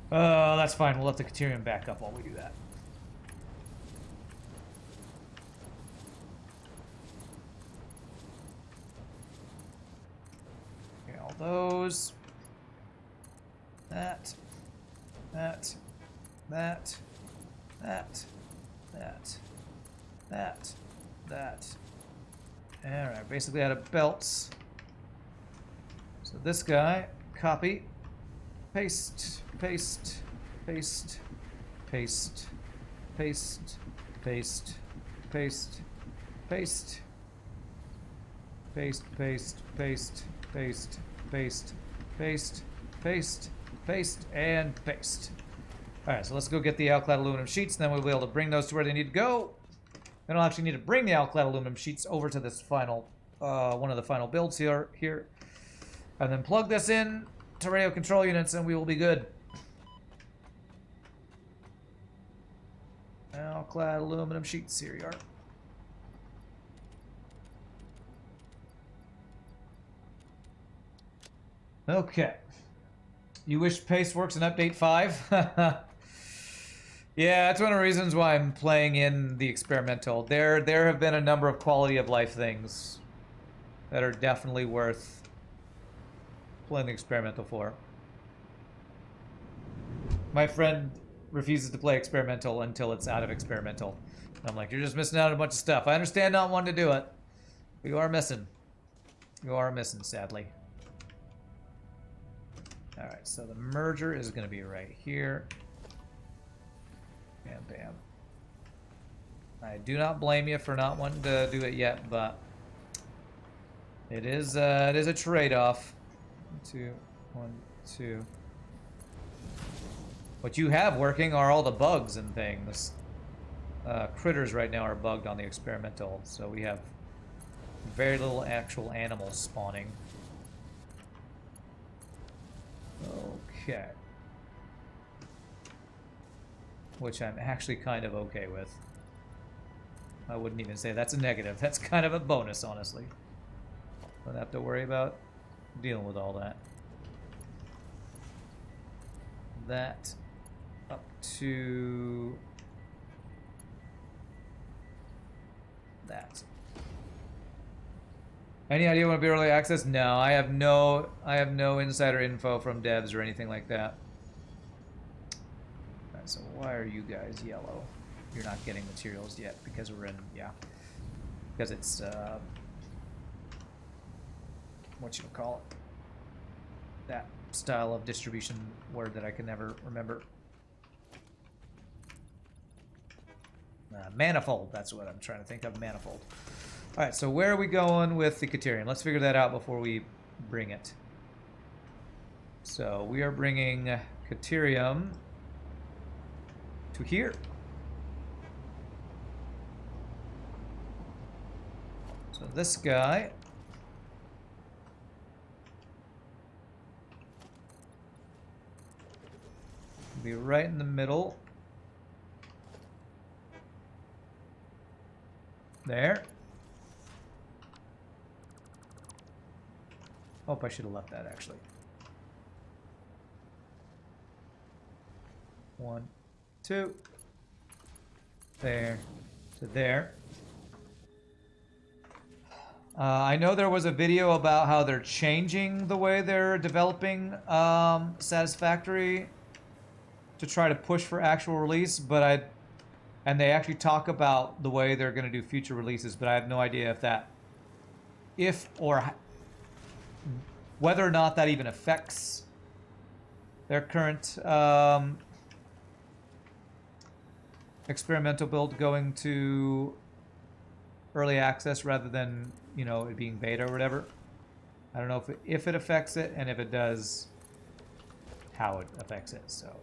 That's fine. We'll let the Caterium back up while we do that. Okay, all those. That. That. That. That. That. That. That. Alright, basically out of belts. So this guy, copy, paste, paste, paste, paste, paste, paste, paste, paste, paste, paste, paste, paste, paste, paste, paste, paste, and paste. Alright, so let's go get the alclad aluminum sheets, and then we'll be able to bring those to where they need to go. We don't actually need to bring the alclad aluminum sheets over to this final, one of the final builds here. And then plug this in to radio control units, and we will be good. Alclad aluminum sheets, here you are. Okay. You wish paste works in update 5? Yeah, that's one of the reasons why I'm playing in the experimental. There have been a number of quality of life things that are definitely worth playing the experimental for. My friend refuses to play experimental until it's out of experimental. I'm like, you're just missing out on a bunch of stuff. I understand not wanting to do it, but you are missing. You are missing, sadly. Alright, so the merger is going to be right here. Bam, bam. I do not blame you for not wanting to do it yet, but it is a trade-off. 2, 1, 2. What you have working are all the bugs and things. Critters right now are bugged on the experimental, so we have very little actual animals spawning. Okay. Which I'm actually kind of okay with. I wouldn't even say that's a negative. That's kind of a bonus, honestly. Don't have to worry about dealing with all that. That up to that. Any idea when it'll be early access? No, I have no insider info from devs or anything like that. Alright, so why are you guys yellow? You're not getting materials yet because we're in, yeah. Because it's what you call it? That style of distribution word that I can never remember. Manifold, that's what I'm trying to think of, manifold. Alright, so where are we going with the Caterium? Let's figure that out before we bring it. So we are bringing Caterium to here. So this guy will be right in the middle. There. Oh, I should have left that, actually. 1, 2. There. To there. I know there was a video about how they're changing the way they're developing Satisfactory to try to push for actual release, but and they actually talk about the way they're going to do future releases, but I have no idea if or whether or not that even affects their current experimental build going to early access rather than, you know, it being beta or whatever. I don't know if it affects it, and if it does, how it affects it. So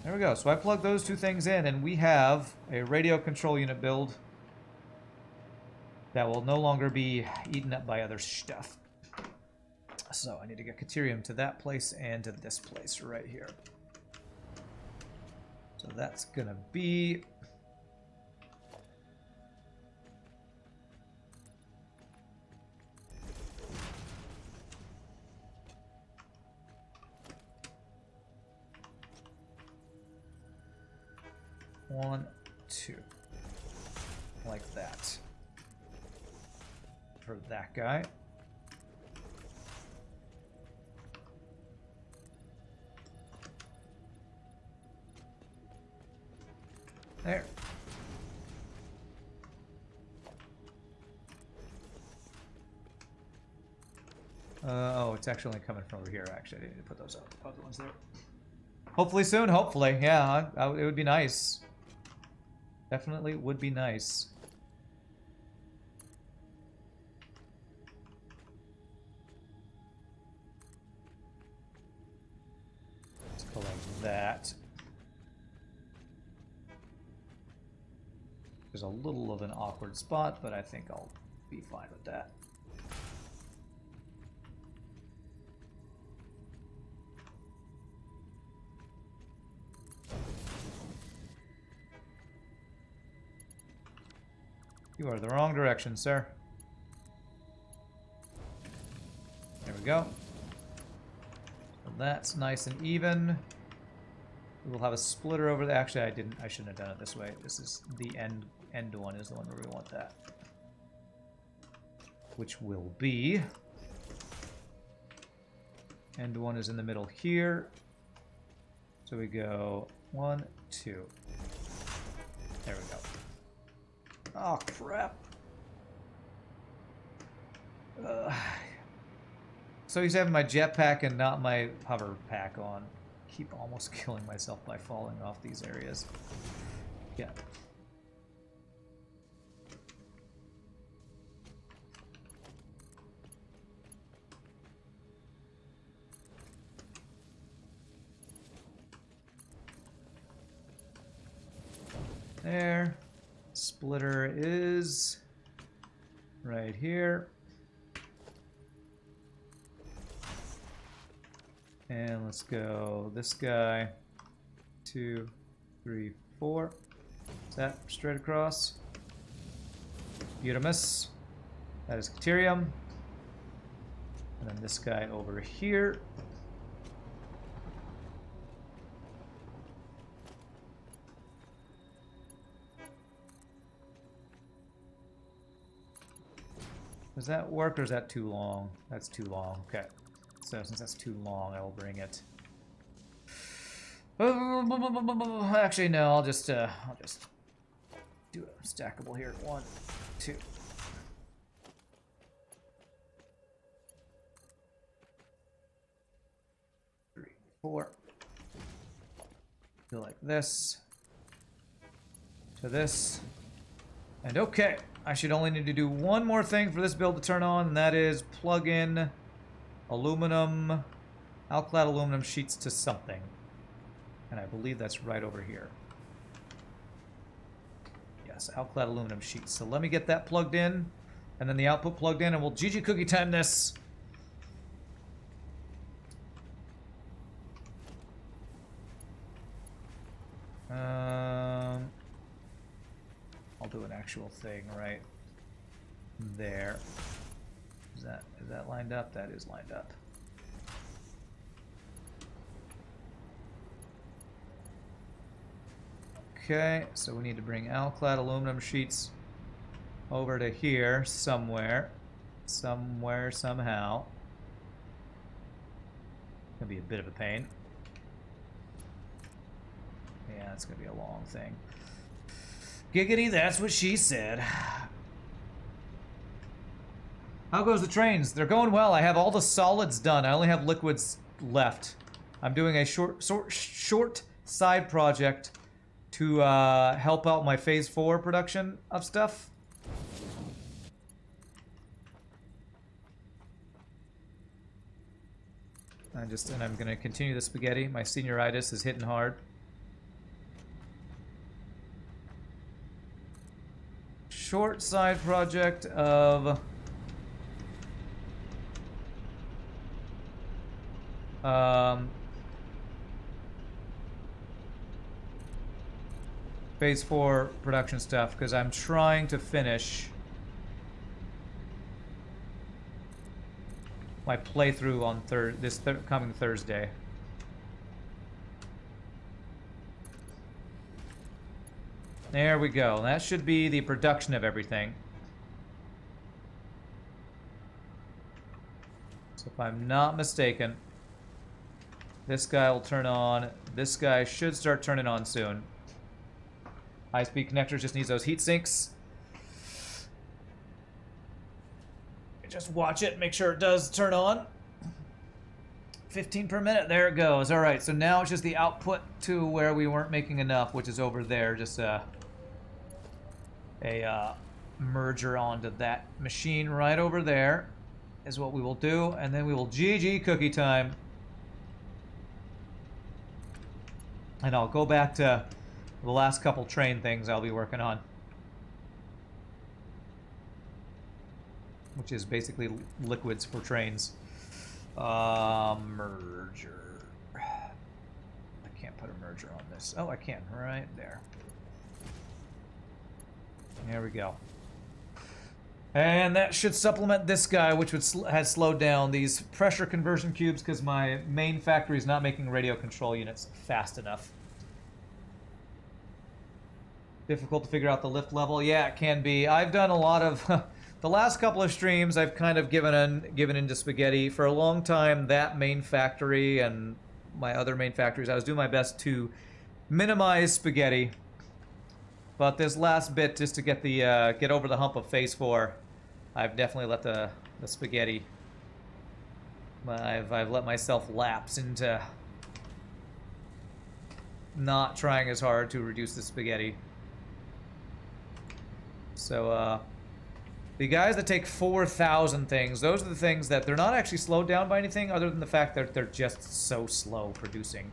there we go. So I plugged those two things in, and we have a radio control unit build that will no longer be eaten up by other stuff. So I need to get Caterium to that place and to this place right here. So that's gonna be one, two, like that. For that guy. There. Oh, it's actually only coming from over here, actually. I didn't need to put those other ones there. Hopefully soon, hopefully. Yeah, it would be nice. Definitely would be nice. Let's collect that. There's a little of an awkward spot, but I think I'll be fine with that. You are the wrong direction, sir. There we go. So that's nice and even. We'll have a splitter over there. Actually, I shouldn't have done it this way. This is the end one is the one where we want that. Which will be... End one is in the middle here. So we go 1, 2. There we go. Oh, crap. So he's having my jetpack and not my hover pack on. Keep almost killing myself by falling off these areas. Yeah. There. Splitter is right here. And let's go this guy. 2, 3, 4. Is that straight across? Beautimus. That is Caterium. And then this guy over here. Does that work or is that too long? That's too long. Okay. So since that's too long, I will bring it. Actually, no. I'll just do a stackable here. 1, 2. 3, 4. Go like this. To this. And okay. I should only need to do one more thing for this build to turn on, and that is plug in aluminum, alclad aluminum sheets to something. And I believe that's right over here. Yes, alclad aluminum sheets. So let me get that plugged in, and then the output plugged in, and we'll GG cookie time this. I'll do an actual thing right there. Is that lined up? That is lined up. Okay, so we need to bring alclad aluminum sheets over to here somewhere. Somehow. Gonna be a bit of a pain. Yeah, it's gonna be a long thing. Giggity, that's what she said. How goes the trains? They're going well. I have all the solids done. I only have liquids left. I'm doing a short side project to help out my Phase 4 production of stuff. And I'm gonna continue the spaghetti. My senioritis is hitting hard. Short side project of Phase 4 production stuff, because I'm trying to finish my playthrough on coming Thursday. There we go. That should be the production of everything. So if I'm not mistaken, this guy will turn on. This guy should start turning on soon. High-speed connectors just needs those heat sinks. Just watch it, make sure it does turn on. 15 per minute, there it goes. All right, so now it's just the output to where we weren't making enough, which is over there. Just a merger onto that machine right over there is what we will do, and then we will GG cookie time. And I'll go back to the last couple train things I'll be working on, which is basically liquids for trains. Merger. I can't put a merger on this. Oh, I can, right there. There we go. And that should supplement this guy, which has slowed down these pressure conversion cubes because my main factory is not making radio control units fast enough. Difficult to figure out the lift level. Yeah, it can be. I've done a lot of... the last couple of streams, I've kind of given into spaghetti. For a long time, that main factory and my other main factories, I was doing my best to minimize spaghetti. But this last bit, just to get the get over the hump of Phase 4, I've definitely let the spaghetti... I've let myself lapse into not trying as hard to reduce the spaghetti. So, the guys that take 4,000 things, those are the things that they're not actually slowed down by anything other than the fact that they're just so slow producing.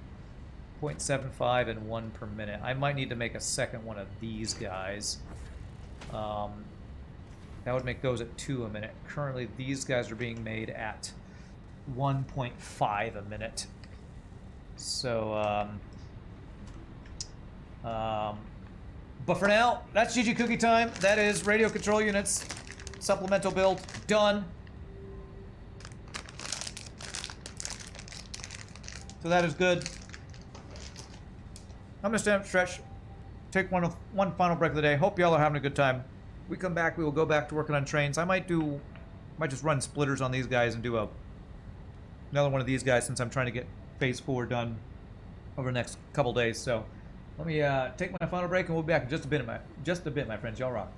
0.75 and 1 per minute. I might need to make a second one of these guys. That would make those at 2 a minute. Currently, these guys are being made at 1.5 a minute. So, but for now, that's GG cookie time. That is radio control units. Supplemental build done. So that is good. I'm gonna stand up, stretch, take one final break of the day. Hope y'all are having a good time. We come back, we will go back to working on trains. I might just run splitters on these guys and do another one of these guys since I'm trying to get Phase 4 done over the next couple days. So let me take my final break and we'll be back in just a bit, my friends. Y'all rock.